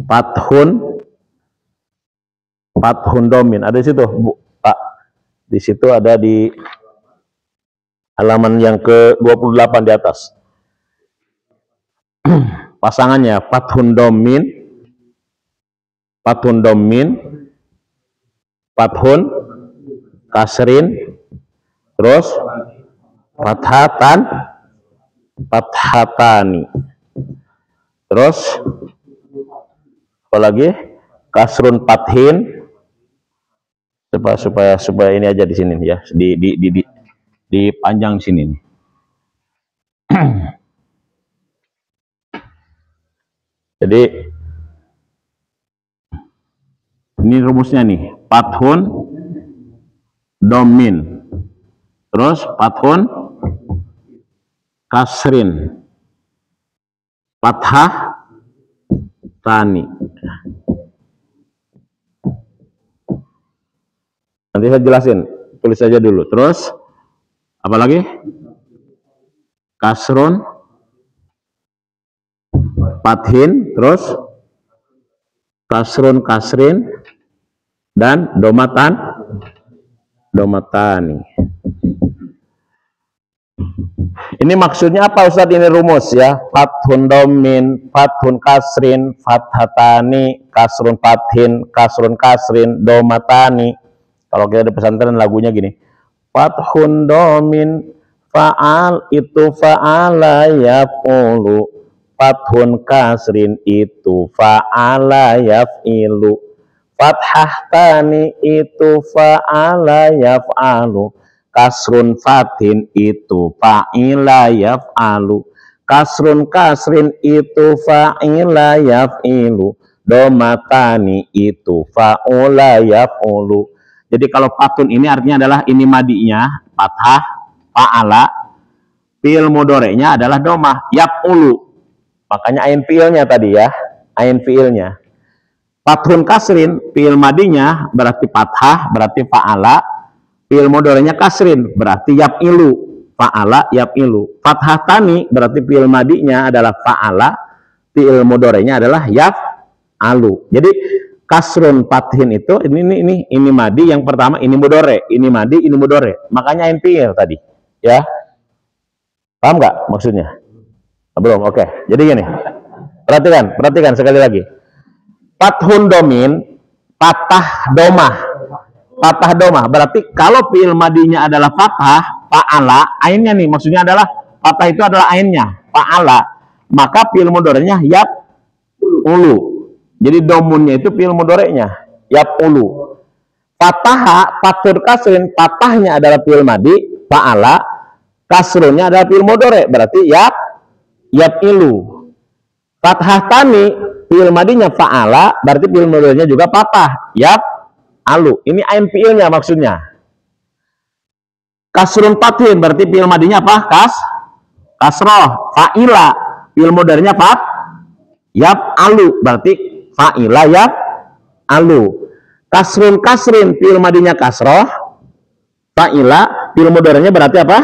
Fathun domin. Ada di situ, Bu, Pak. Di situ ada di halaman yang ke-28 di atas. Pasangannya fathun domin, fathun kasrin, terus fathatani, terus apa lagi? Kasrun fathin, supaya ini aja di sini ya, di panjang sini nih. Jadi ini rumusnya nih, fathun domin, terus fathun kasrin, fathah tani. Nanti saya jelasin, tulis saja dulu. Terus apa lagi? Kasrun fathin, terus kasrun kasrin, dan domatani. Ini maksudnya apa Ustadz, ini rumus ya. Fathun domin, fathun kasrin, fathatani, kasrun fathin, kasrun kasrin, domatani. Kalau kita di pesantren lagunya gini. Fathun domin, fa'al itu fa'ala yaf'ulu. Fathun kasrin itu fa'ala yaf'ilu. Fathah tani itu fa'ala yaf'alu. Kasrun fatin itu fa'ila yaf'alu. Kasrun kasrin itu fa'ila yaf'ilu. Domatani itu fa'ula yaf'ulu. Jadi kalau fatun ini artinya adalah ini madinya fathah fa'ala, fi'il mudhoreknya adalah domah yaf'ulu. Makanya ain fi'ilnya tadi ya, ain fi'ilnya. Fathun kasrin fi'il madinya berarti fathah, berarti fa'ala. Fi'il mudhoreknya kasrin berarti yaf'ilu, fa'ala yaf'ilu. Fathah tani berarti fi'il madinya adalah fa'ala, fi'il mudhoreknya adalah yaf'alu. Jadi kasrun fathin itu ini madi yang pertama, ini mudhore, ini madi, ini mudhore. Makanya ain fi'il tadi, ya. Paham nggak maksudnya? Belum, oke. Jadi gini. Perhatikan sekali lagi. Fathun domin, patah domah. Fathah domah berarti kalau fi'il madinya adalah fathah, fa'ala, ainnya nih maksudnya adalah fathah itu adalah ainnya, fa'ala, maka fi'il mudhoreknya yaf'ulu. Jadi domunnya itu fi'il mudhoreknya yaf'ulu. Fathah, fathur kasrin, fathahnya adalah fi'il madi, fa'ala, kasrunnya adalah fi'il mudhorek berarti yaf'ilu. Fathah tani fi'il madinya fa'ala berarti fi'il mudhoreknya juga fathah yaf'alu. Ini ain fi'ilnya maksudnya. Kasrun fathin berarti fi'il madinya apa? Kasroh. Fa'ila fi'il mudhoreknya yaf'alu berarti fa'ila yaf'alu. Kasrun kasrin fi'il madinya kasroh. Fa'ila fi'il mudhoreknya berarti apa?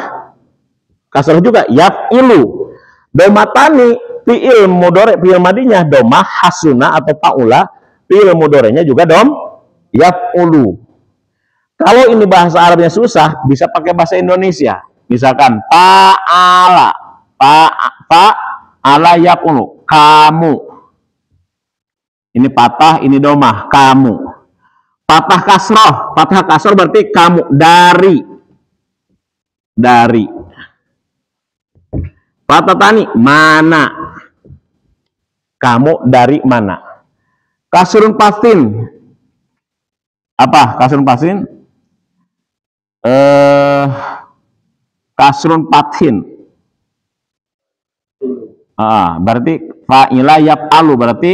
Kasroh juga yaf'ilu. Domatani fi'il mudhorek fi'il madinya domah hasuna atau faula, fi'il mudhoreknya juga yaf'ulu. Kalau ini bahasa Arabnya susah, bisa pakai bahasa Indonesia. Misalkan fa'ala, fa'ala yaf'ulu, kamu. Ini patah, ini domah, kamu. Patah kasroh berarti kamu, dari. Patah tani, mana, kamu dari mana. Kasrun fathin, apa kasrun fathin? Kasrun fathin. Berarti fa'ila yaf'alu berarti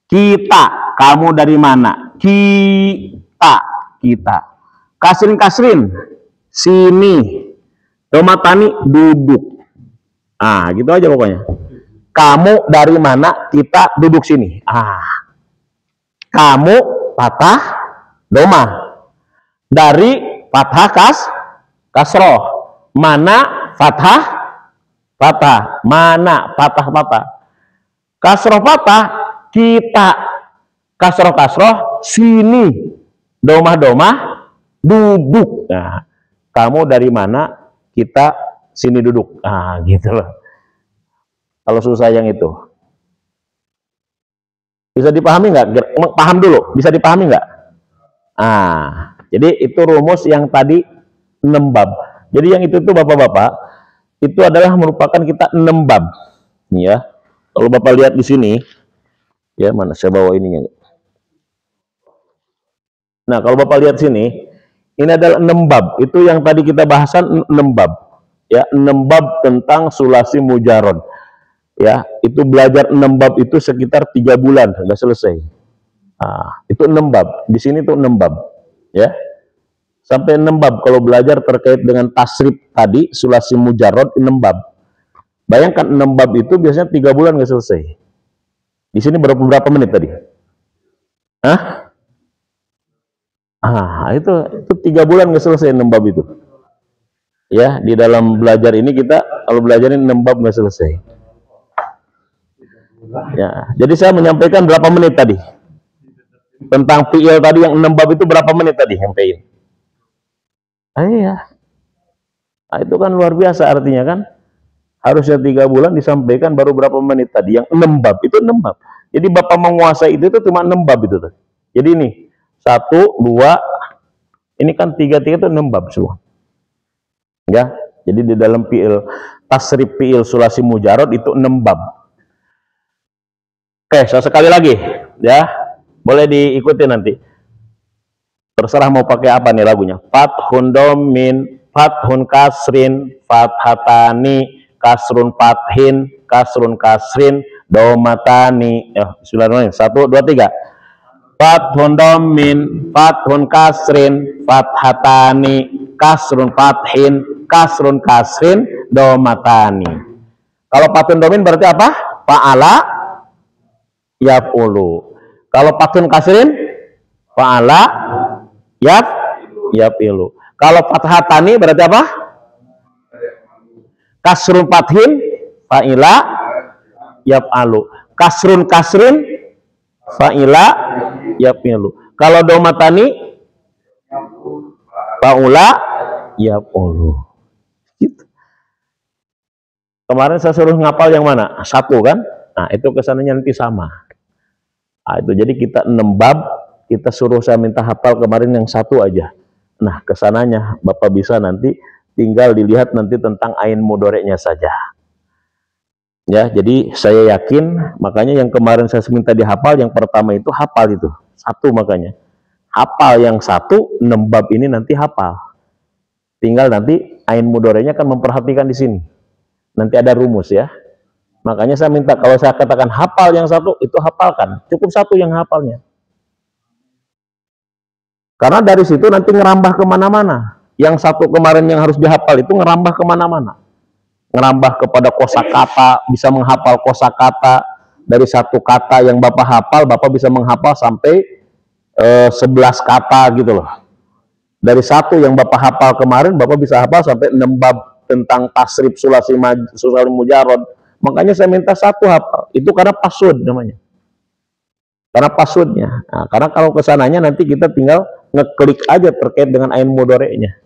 kita, kamu dari mana? Kita. Kasrin, sini. Domatani, duduk. Gitu aja pokoknya. Kamu dari mana? Kita duduk sini. Kamu patah domah. Dari fathah kasroh. Mana fathah. Mana patah. Kasroh patah kita. Kasroh sini. Domah duduk. Kamu dari mana? Kita sini duduk. Gitu loh. Kalau susah yang itu. Bisa dipahami nggak? Paham dulu. Bisa dipahami nggak? Jadi itu rumus yang tadi 6 bab. Jadi yang itu tuh bapak-bapak, itu adalah merupakan kita 6 bab. Ya. Kalau bapak lihat di sini, ya mana saya bawa ininya. Nah kalau bapak lihat sini, ini adalah 6 bab. Itu yang tadi kita bahasan 6 bab. Ya, 6 bab tentang sulasi mujarrad. Ya, itu belajar 6 bab itu sekitar 3 bulan sudah selesai. Itu 6 bab. Di sini tuh 6 bab. Ya. Sampai 6 bab kalau belajar terkait dengan tasrif tadi, sulasi mujarrad 6 bab. Bayangkan 6 bab itu biasanya 3 bulan nggak selesai. Di sini berapa menit tadi? Itu 3 bulan nggak selesai 6 bab itu. Ya, di dalam belajar ini kita kalau belajarin 6 bab nggak selesai. Ya, jadi saya menyampaikan berapa menit tadi tentang fi'il tadi yang 6 bab itu berapa menit tadi sampaikan? Iya. Nah, itu kan luar biasa artinya kan. Harusnya 3 bulan disampaikan baru berapa menit tadi. Yang 6 bab itu 6 bab. Jadi Bapak menguasai itu cuma 6 bab itu. Jadi ini 1, 2, ini kan 3 itu 6 bab semua. Ya, jadi di dalam fi'il tasrif fi'il sulasi mujarad itu 6 bab. Oke, sekali lagi ya. Boleh diikuti nanti. Terserah mau pakai apa nih lagunya. Fathun domin, fathun kasrin, fathatani, kasrun fathin, kasrun kasrin, domatani. Ya, bismillahirrahmanirrahim. 1, 2, 3. Fathun domin, fathun kasrin, fathatani, kasrun fathin, kasrun kasrin, domatani. Kalau fathun domin berarti apa? Fa'ala yaf'ulu. Kalau fathun kasrin, fa'ala yaf'ilu. Kalau fathatani berarti apa? Kasrun fathin, fa'ila yaf'alu. Kasrun kasrin, fa'ila yaf'ilu. Kalau domatani, fa'ula yaf'ulu. Gitu. Kemarin saya suruh ngapal yang mana? 1 kan? Nah, itu kesananya nanti sama. Nah, itu jadi kita 6 bab, kita suruh saya minta hafal kemarin yang 1 aja. Nah, kesananya Bapak bisa nanti tinggal dilihat nanti tentang ain mudoreknya saja. Ya, jadi saya yakin, makanya yang kemarin saya minta dihafal, yang pertama itu hafal itu. 1 makanya. Hafal yang 1, 6 bab ini nanti hafal. Tinggal nanti ain mudoreknya kan memperhatikan di sini. Nanti ada rumus ya. Makanya saya minta kalau saya katakan hafal yang 1, itu hafalkan. Cukup 1 yang hafalnya. Karena dari situ nanti ngerambah kemana-mana. Yang 1 kemarin yang harus dihafal itu ngerambah kemana-mana. Ngerambah kepada kosakata, bisa menghafal kosakata. Dari 1 kata yang Bapak hafal, Bapak bisa menghafal sampai 11 kata gitu loh. Dari 1 yang Bapak hafal kemarin, Bapak bisa hafal sampai 6 bab tentang tasrif sulasi mujarad. Makanya saya minta 1 hafal. Itu karena pasud namanya. Karena pasudnya. Nah, karena kalau kesananya nanti kita tinggal ngeklik aja terkait dengan ain mudoreknya.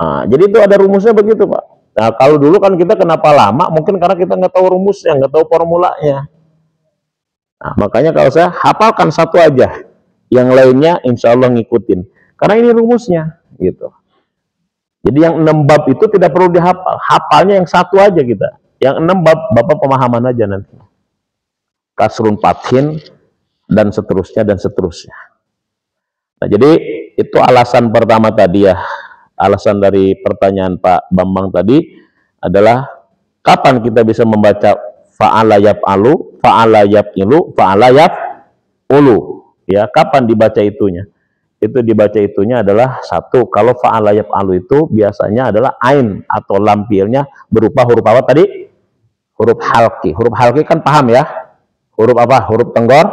Nah, jadi itu ada rumusnya begitu Pak. Nah, kalau dulu kan kita kenapa lama? Mungkin karena kita nggak tahu rumusnya, nggak tahu formulanya. Nah, makanya kalau saya hafalkan 1 aja, yang lainnya insya Allah ngikutin. Karena ini rumusnya, gitu. Jadi yang 6 bab itu tidak perlu dihafal, hafalnya yang 1 aja kita. Yang 6 bab Bapak pemahaman aja nanti. Kasrun fathin dan seterusnya dan seterusnya. Nah, jadi itu alasan pertama tadi ya. Alasan dari pertanyaan Pak Bambang tadi adalah kapan kita bisa membaca fa'ala yaf'alu, fa'ala yaf'ilu, fa'ala yaf'ulu. Ya, kapan dibaca itunya? Itu dibaca itunya adalah 1, kalau fa'ala yaf'alu itu biasanya adalah ain atau lam fi'ilnya berupa huruf apa tadi? Huruf halqi. Huruf halqi kan paham ya? Huruf apa? Huruf tenggor,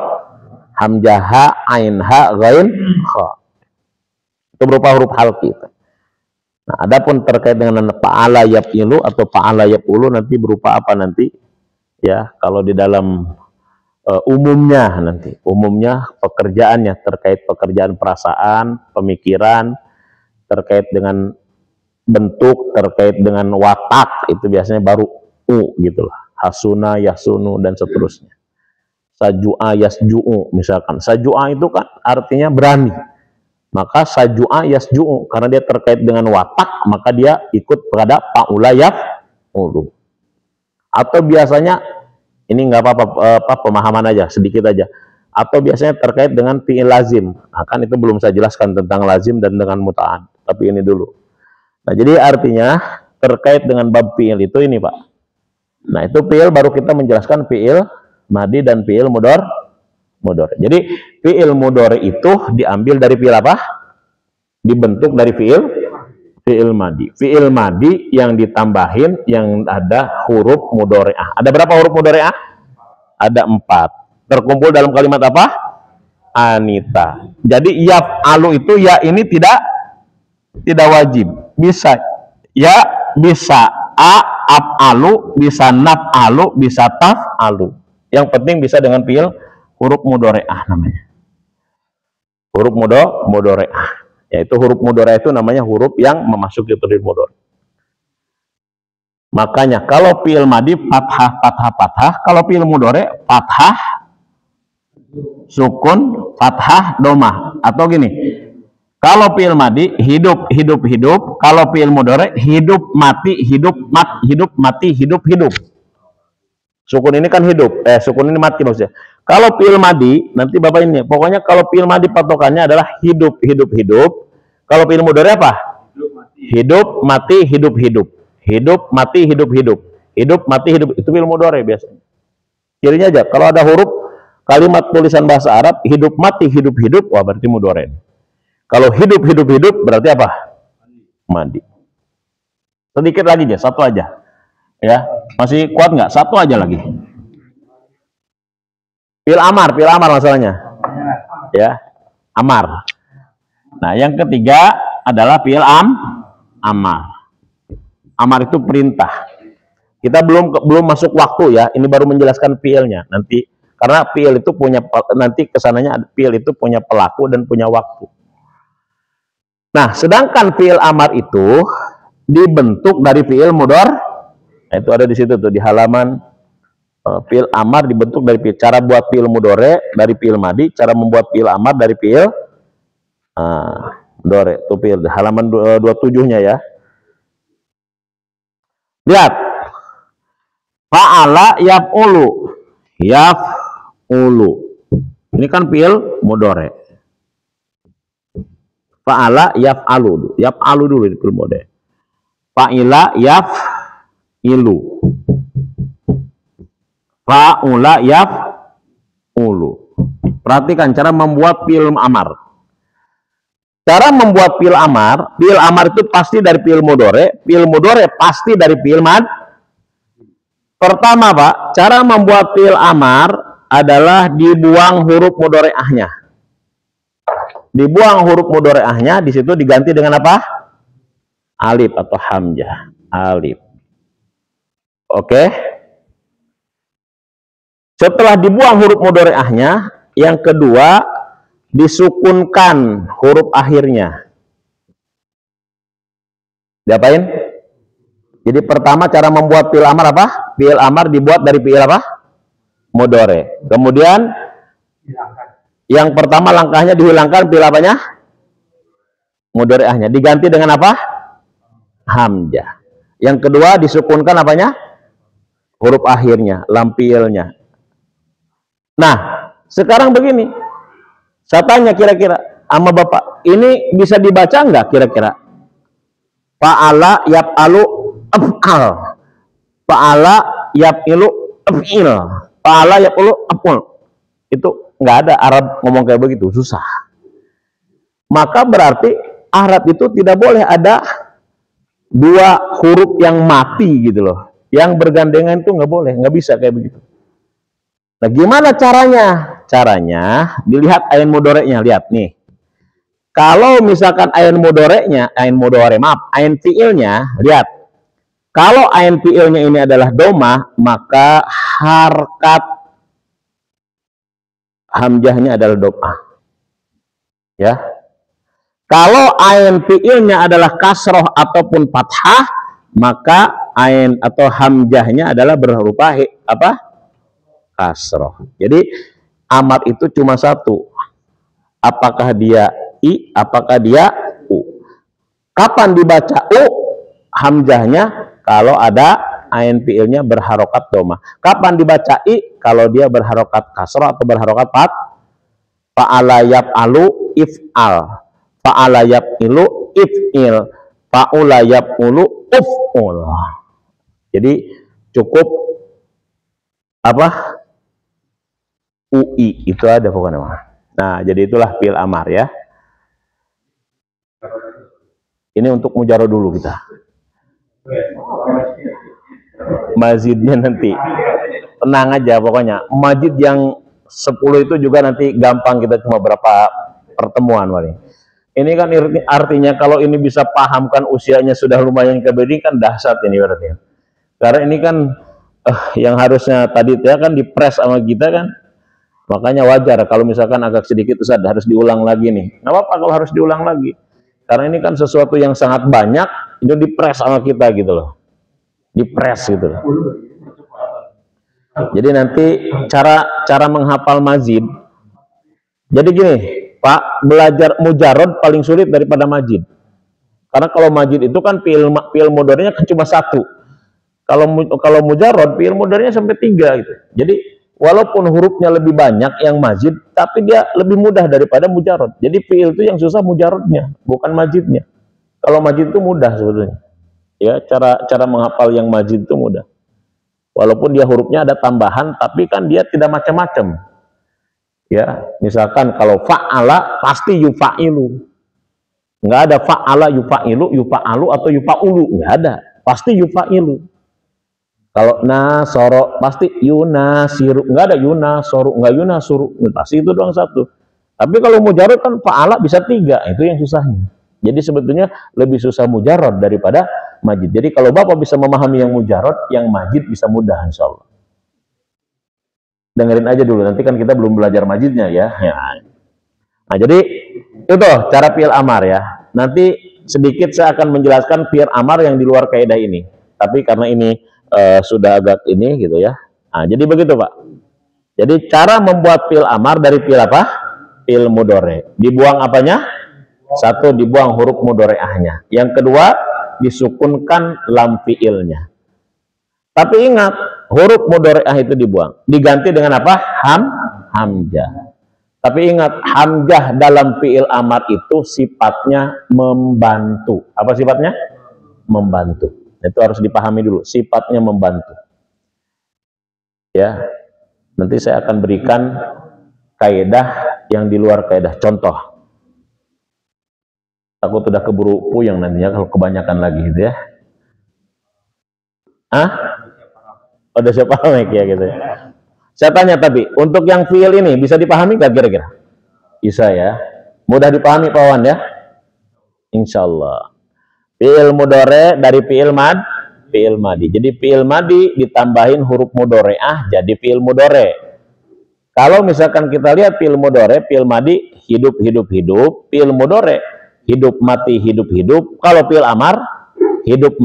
hamzah, ha, ain, ha, ghain, kha. Itu berupa huruf halqi. Nah, adapun terkait dengan fa'ala yaf'ilu atau fa'ala yaf'ulu nanti berupa apa nanti? Ya, kalau di dalam umumnya nanti, umumnya pekerjaannya terkait pekerjaan perasaan, pemikiran, terkait dengan bentuk, terkait dengan watak, itu biasanya baru gitu lah. Hasuna, yasunu, dan seterusnya. Saju'a, yasju'u, misalkan. Saju'a itu kan artinya berani. Maka saju'a, yasju'u, karena dia terkait dengan watak, maka dia ikut pada fa'ula yaf'ulu. Atau biasanya ini nggak apa-apa, pemahaman aja, sedikit aja. Atau biasanya terkait dengan fi'il lazim. Nah, kan itu belum saya jelaskan tentang lazim dan dengan muta'ad. Tapi ini dulu. Nah, jadi artinya terkait dengan bab fi'il itu ini, Pak. Nah, itu fi'il baru kita menjelaskan fi'il madi dan fi'il mudhari. Jadi fi'il mudhari itu diambil dari fi'il apa? Dibentuk dari fi'il madi. Fi'il madi yang ditambahin yang ada huruf mudhari'ah. Ada berapa huruf mudhari'ah? Ada 4. Terkumpul dalam kalimat apa? Anita. Jadi yaf'alu itu ya ini tidak wajib. Bisa ya, bisa af'alu, bisa naf'alu, bisa taf'alu. Yang penting bisa dengan fi'il huruf mudhari'ah namanya. Huruf mudhari'ah. Yaitu huruf mudhari itu namanya huruf yang memasuki fi'il mudhari. Makanya kalau fi'il madi fathah fathah fathah, kalau fi'il mudhari fathah sukun fathah domah. Atau gini, kalau fi'il madi hidup hidup hidup, kalau fi'il mudhari hidup mati hidup hidup mati hidup hidup. Sukun ini kan hidup, sukun ini mati maksudnya. Kalau fi'il madi, nanti Bapak ini, pokoknya kalau fi'il madi patokannya adalah hidup, hidup, hidup. Kalau fi'il mudhari apa? Hidup, mati, hidup, hidup. Hidup, mati, hidup, hidup. Hidup, mati, hidup. Itu fi'il mudhari biasanya. Cirinya aja, kalau ada huruf kalimat tulisan bahasa Arab, hidup, mati, hidup, hidup, wah berarti mudhari. Kalau hidup, hidup, hidup, berarti apa? Madi. Sedikit lagi aja, satu aja. Ya, masih kuat nggak? Satu aja lagi. Fi'il amar masalahnya. Ya, amar. Nah, yang ketiga adalah fi'il amar. Amar itu perintah. Kita belum masuk waktu ya. Ini baru menjelaskan fi'ilnya. Nanti karena fi'il itu punya, nanti kesananya fi'il itu punya pelaku dan punya waktu. Nah, sedangkan fi'il amar itu dibentuk dari fi'il mudhari. Nah, itu ada di situ tuh di halaman fi'il amar dibentuk dari fi'il. Cara buat fi'il mudhari dari fi'il madi, cara membuat fi'il amar dari fi'il mudhari. Itu fi'il halaman 27-nya ya. Lihat. Fa'ala yaf'ulu. Yaf'ulu. Ini kan fi'il mudhari. Fa'ala yaf'alu. Yaf'alu dulu di fi'il mudhari. Fa'ila yaf'ilu. Fa'ula yaf'ulu. Perhatikan cara membuat fi'il amar. Cara membuat fi'il amar itu pasti dari fi'il mudhari pasti dari fi'il mad. Pertama, Pak, cara membuat fi'il amar adalah dibuang huruf mudhari'ahnya. Dibuang huruf mudhari'ahnya, di situ diganti dengan apa? Alif atau hamzah. Alif. Oke. Setelah dibuang huruf mudhari'ahnya, yang kedua disukunkan huruf akhirnya. Diapain? Jadi pertama cara membuat fi'il amar apa? Fi'il amar dibuat dari fi'il apa? Mudhari. Kemudian yang pertama langkahnya dihilangkan fi'il apanya? Mudhari'ahnya. Diganti dengan apa? Hamzah. Yang kedua disukunkan apanya? Huruf akhirnya, lam fi'ilnya. Nah, sekarang begini. Saya tanya kira-kira sama Bapak, ini bisa dibaca enggak kira-kira? Fa'ala yaf'alu af'al. Fa'ala yaf'ilu af'il. Fa'ala yaf'ulu af'ul. Itu enggak ada Arab ngomong kayak begitu, susah. Maka berarti Arab itu tidak boleh ada dua huruf yang mati gitu loh. Yang bergandengan itu nggak boleh, nggak bisa kayak begitu. Nah, gimana caranya? Caranya dilihat ain mudhari'nya, lihat nih. Kalau misalkan ain fi'ilnya, lihat. Kalau ain fi'ilnya ini adalah domah, maka harkat hamzahnya adalah domah. Ya. Kalau ain fi'ilnya adalah kasroh ataupun fathah, maka ain atau hamzahnya adalah berupa apa? Kasroh. Jadi amar itu cuma satu. Apakah dia i, apakah dia u. Kapan dibaca u hamzahnya? Kalau ada ain fi'ilnya berharokat domah. Kapan dibaca i? Kalau dia berharokat kasroh atau berharokat fa'ala yaf'alu if'al. Fa'ala yaf'ilu if'il. Fa'ula yaf'ulu uf'ul. Jadi cukup apa? UI itu ada pokoknya. Nah, jadi itulah fi'il amar ya. Ini untuk mujarrad dulu kita. Mazidnya nanti. Tenang aja pokoknya. Mazid yang 10 itu juga nanti gampang, kita cuma berapa pertemuan paling. Ini kan artinya kalau ini bisa pahamkan usianya sudah lumayan kebeding kan dahsyat ini berarti. Karena ini kan yang harusnya tadi ya kan dipres sama kita kan. Makanya wajar kalau misalkan agak sedikit Ustaz harus diulang lagi nih. Nggak apa-apa kalau harus diulang lagi. Karena ini kan sesuatu yang sangat banyak, itu dipres sama kita gitu loh. Dipres gitu loh. Jadi nanti cara menghafal mazid. Jadi gini, Pak, belajar mujarod paling sulit daripada majid. Karena kalau majid itu kan fi'il mudhari'nya kan cuma satu. Kalau mujarod fi'il mudhari'nya sampai 3 gitu. Jadi walaupun hurufnya lebih banyak yang majid, tapi dia lebih mudah daripada mujarod. Jadi fi'il itu yang susah mujarodnya, bukan majidnya. Kalau majid itu mudah sebetulnya. Ya, cara menghafal yang majid itu mudah. Walaupun dia hurufnya ada tambahan, tapi kan dia tidak macam-macam. Ya, misalkan kalau fa'ala pasti yufa'ilu. Nggak ada fa'ala yufa'ilu, yufa'alu atau yufa'ulu, nggak ada. Pasti yufa'ilu. Kalau nasoro pasti yunasiru, nggak ada yunasoru, nggak yunasuru, pasti itu doang satu. Tapi kalau mujarad kan fa'ala bisa 3, itu yang susahnya. Jadi sebetulnya lebih susah mujarad daripada majid. Jadi kalau Bapak bisa memahami yang mujarad, yang majid bisa mudah insya Allah. Dengerin aja dulu, nanti kan kita belum belajar majidnya ya. Nah, jadi itu cara fi'il amar ya. Nanti sedikit saya akan menjelaskan fi'il amar yang di luar kaidah ini. Tapi karena ini sudah agak ini gitu ya. Nah, jadi begitu Pak. Jadi cara membuat fi'il amar dari fi'il apa? Fi'il mudhari. Dibuang apanya? Satu, dibuang huruf mudhari'ahnya. Yang kedua, disukunkan lam fi'ilnya. Tapi ingat, huruf mudhari'ah itu dibuang. Diganti dengan apa? Hamzah. Tapi ingat, hamzah dalam fi'il amar itu sifatnya membantu. Apa sifatnya? Membantu. Itu harus dipahami dulu, sifatnya membantu. Ya, nanti saya akan berikan kaidah yang di luar kaidah. Contoh. Aku sudah keburu puyeng nantinya kalau kebanyakan lagi gitu ya. Udah siapa ya gitu ya. Saya tanya tapi, untuk yang fi'il ini bisa dipahami nggak kira-kira? Bisa ya. Mudah dipahami Pak Wan ya? Insya Allah. Fi'il mudhari dari fi'il madi. Jadi fi'il madi ditambahin huruf mudhari'ah jadi fi'il mudhari. Kalau misalkan kita lihat fi'il mudhari, fi'il madi hidup, fi'il mudhari hidup, hidup. Kalau fi'il amar hidup,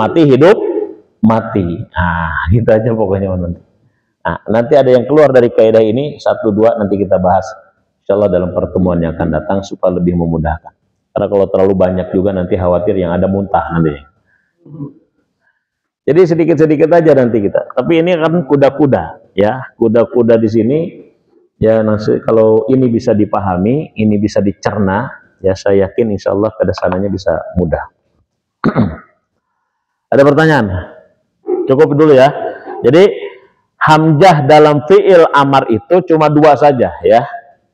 mati. Nah, gitu aja pokoknya nanti. Nah, nanti ada yang keluar dari kaidah ini 1, 2 nanti kita bahas insyaallah dalam pertemuan yang akan datang supaya lebih memudahkan. Karena kalau terlalu banyak juga nanti khawatir yang ada muntah nanti. Jadi sedikit-sedikit aja nanti kita. Tapi ini kan kuda-kuda ya, kuda-kuda di sini ya. Nanti kalau ini bisa dipahami, ini bisa dicerna, ya saya yakin insyaallah kedesananya bisa mudah. Ada pertanyaan? Cukup dulu ya. Jadi hamzah dalam fi'il amar itu cuma 2 saja ya.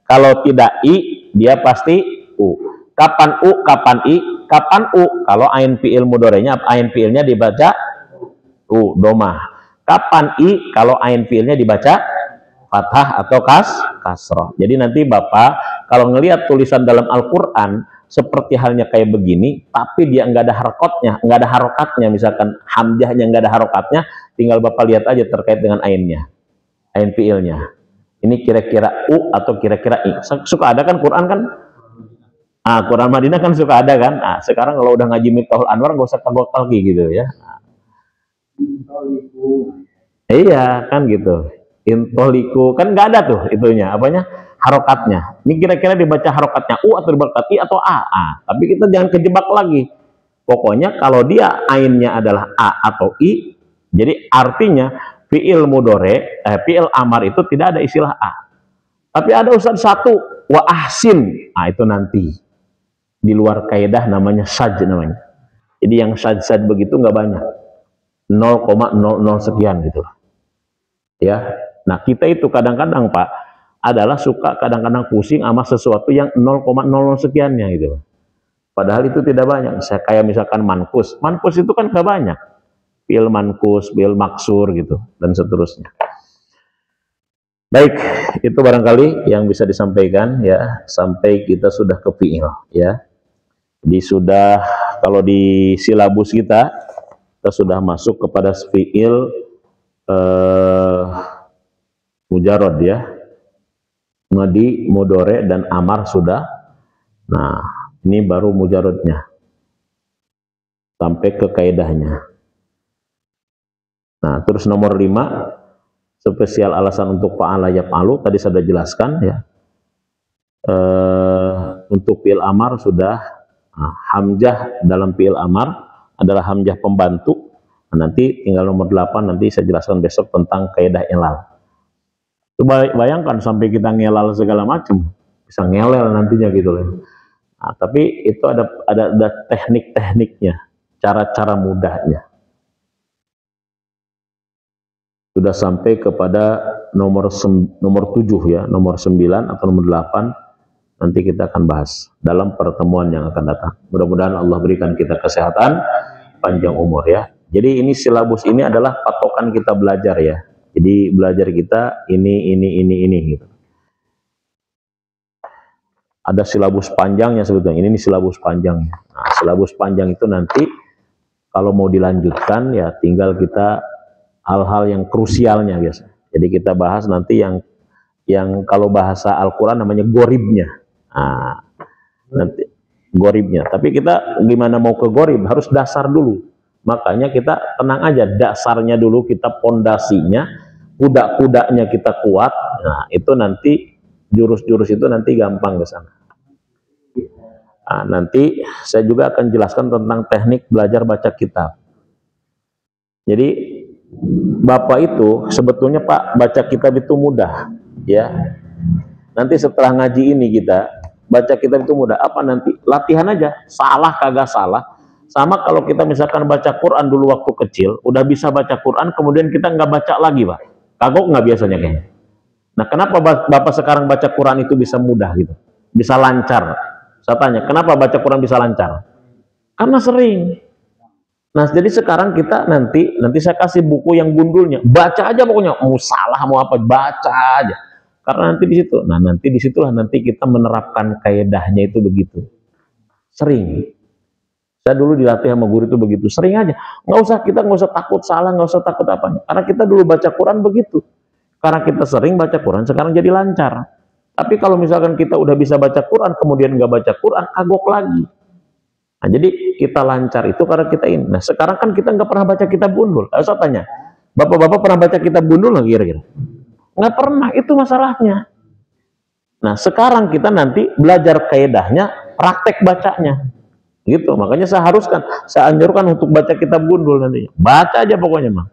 Kalau tidak i, dia pasti u. Kapan u, kapan i? Kapan u? Kalau ain fi'il mudhari'nya, ain fi'ilnya dibaca u, domah. Kapan i? Kalau ain fi'ilnya dibaca fathah atau kasroh. Jadi nanti Bapak kalau ngelihat tulisan dalam Al-Quran seperti halnya kayak begini, tapi dia nggak ada harokatnya, misalkan hamzahnya nggak ada harokatnya, tinggal Bapak lihat aja terkait dengan ainnya, ain fi'ilnya. Ini kira-kira u atau kira-kira i. Suka ada kan Quran kan? Quran Madinah kan suka ada kan? Sekarang kalau udah ngaji Miftahul Anwar nggak usah talqi gitu ya. Iya kan gitu. Intoliku kan nggak ada tuh itunya, apanya? Harokatnya. Ini kira-kira dibaca harokatnya u atau dibaca i atau a. Tapi kita jangan kejebak lagi. Pokoknya kalau dia ainnya adalah a atau i, jadi artinya fi'il mudhari, fi'il amar itu tidak ada istilah a. Tapi ada Ustaz satu, wa ahsin. Itu nanti di luar kaidah namanya sajj namanya. Jadi yang sajj begitu nggak banyak. 0,00 sekian gitu. Ya. Nah, kita itu kadang-kadang Pak adalah suka kadang-kadang pusing sama sesuatu yang 0,00 sekiannya gitu. Padahal itu tidak banyak. Saya kayak misalkan mankus. Mankus itu kan gak banyak. Fi'il mankus, fi'il maksur gitu dan seterusnya. Baik, itu barangkali yang bisa disampaikan ya, sampai kita sudah ke fi'il ya. Jadi sudah kalau di silabus kita sudah masuk kepada fi'il mujarad ya. Madi, mudhari dan amar sudah. Nah, ini baru mujaradnya. sampai ke kaidahnya. Nah, terus nomor 5, spesial alasan untuk fa'ala yaf'alu tadi saya sudah jelaskan ya. Untuk fi'il amar sudah, hamzah dalam fi'il amar adalah hamzah pembantu. Nah, nanti tinggal nomor 8, nanti saya jelaskan besok tentang kaidah ilal. Coba bayangkan sampai kita ngelal segala macam, bisa ngelel nantinya gitu loh. Nah, tapi itu ada teknik-tekniknya, cara-cara mudahnya. Sudah sampai kepada nomor 7 ya, nomor 9 atau nomor 8 nanti kita akan bahas dalam pertemuan yang akan datang. Mudah-mudahan Allah berikan kita kesehatan, panjang umur ya. Jadi ini silabus ini adalah patokan kita belajar ya. Jadi belajar kita ini gitu. Ada silabus panjangnya sebetulnya. Ini silabus panjangnya. Nah, silabus panjang itu nanti kalau mau dilanjutkan ya tinggal kita hal-hal yang krusialnya biasa. Jadi kita bahas nanti yang kalau bahasa Al-Quran namanya goribnya. Nah, nanti goribnya. Tapi kita gimana mau ke gorib harus dasar dulu. Makanya kita tenang aja, dasarnya dulu kita, pondasinya, kuda-kudanya kita kuat. Nah, itu nanti jurus-jurus itu nanti gampang ke sana. Nah, nanti saya juga akan jelaskan tentang teknik belajar baca kitab. Jadi Bapak itu sebetulnya Pak baca kitab itu mudah ya. Nanti setelah ngaji ini kita baca kitab itu mudah. Apa nanti latihan aja, salah kagak salah. Sama kalau kita misalkan baca Quran dulu waktu kecil, udah bisa baca Quran, kemudian kita nggak baca lagi, Pak. Kagok nggak biasanya kayaknya. Nah, kenapa Bapak sekarang baca Quran itu bisa mudah gitu? Bisa lancar. Saya tanya, kenapa baca Quran bisa lancar? Karena sering. Nah, jadi sekarang kita nanti saya kasih buku yang gundulnya. Baca aja pokoknya, mau salah mau apa, baca aja. Karena nanti di situ. Nah, nanti disitulah nanti kita menerapkan kaidahnya itu begitu. Sering. Saya dulu dilatih sama guru itu begitu, sering aja. Kita nggak usah takut salah, nggak usah takut apanya. Karena kita dulu baca Quran begitu. Karena kita sering baca Quran, sekarang jadi lancar. Tapi kalau misalkan kita udah bisa baca Quran, kemudian nggak baca Quran, kagok lagi. Nah, jadi kita lancar itu karena kita ini. Nah, sekarang kan kita nggak pernah baca kitab gundul. Lalu saya tanya, bapak-bapak pernah baca kitab gundul nggak kira-kira? Nggak pernah, itu masalahnya. Nah, sekarang kita nanti belajar kaidahnya, praktek bacanya. Gitu, makanya saya anjurkan untuk baca kitab gundul nantinya. Baca aja pokoknya mah.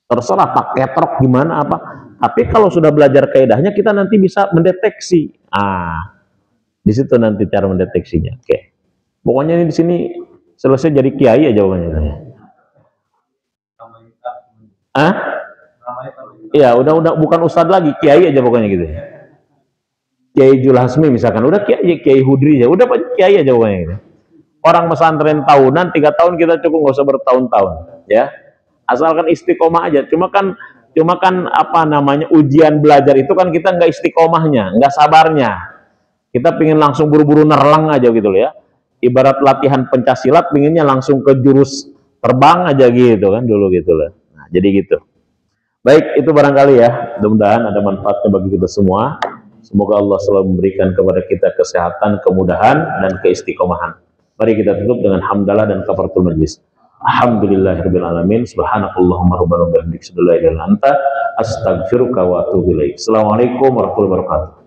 Terserah pakai ketrok gimana apa. Tapi kalau sudah belajar kaidahnya kita nanti bisa mendeteksi. Di situ nanti cara mendeteksinya. Oke. Pokoknya ini di sini selesai jadi kiai aja pokoknya. Iya, udah bukan ustadz lagi, kiai aja pokoknya gitu. Kiai Julhasmi misalkan, udah kiai Hudri ya, udah kiai aja pokoknya gitu. Orang pesantren tahunan 3 tahun kita cukup, nggak usah bertahun-tahun ya, asalkan istiqomah aja. Cuma kan apa namanya, ujian belajar itu kan kita nggak istiqomahnya, nggak sabarnya, kita pingin langsung buru-buru nerlang aja gitu loh ya. Ibarat latihan pencaksilat pinginnya langsung ke jurus terbang aja gitu kan dulu gitu loh. Nah, jadi gitu. Baik, itu barangkali ya, mudah-mudahan ada manfaatnya bagi kita semua. Semoga Allah selalu memberikan kepada kita kesehatan, kemudahan, dan keistiqomahan. Mari kita tutup dengan hamdalah dan kafaratul majlis. Alhamdulillahirabbil alamin. Subhanakallahumma rabbana wa bihamdika asyhadu an la ilaha illa anta astaghfiruka wa atubu ilaik. Assalamualaikum warahmatullahi wabarakatuh.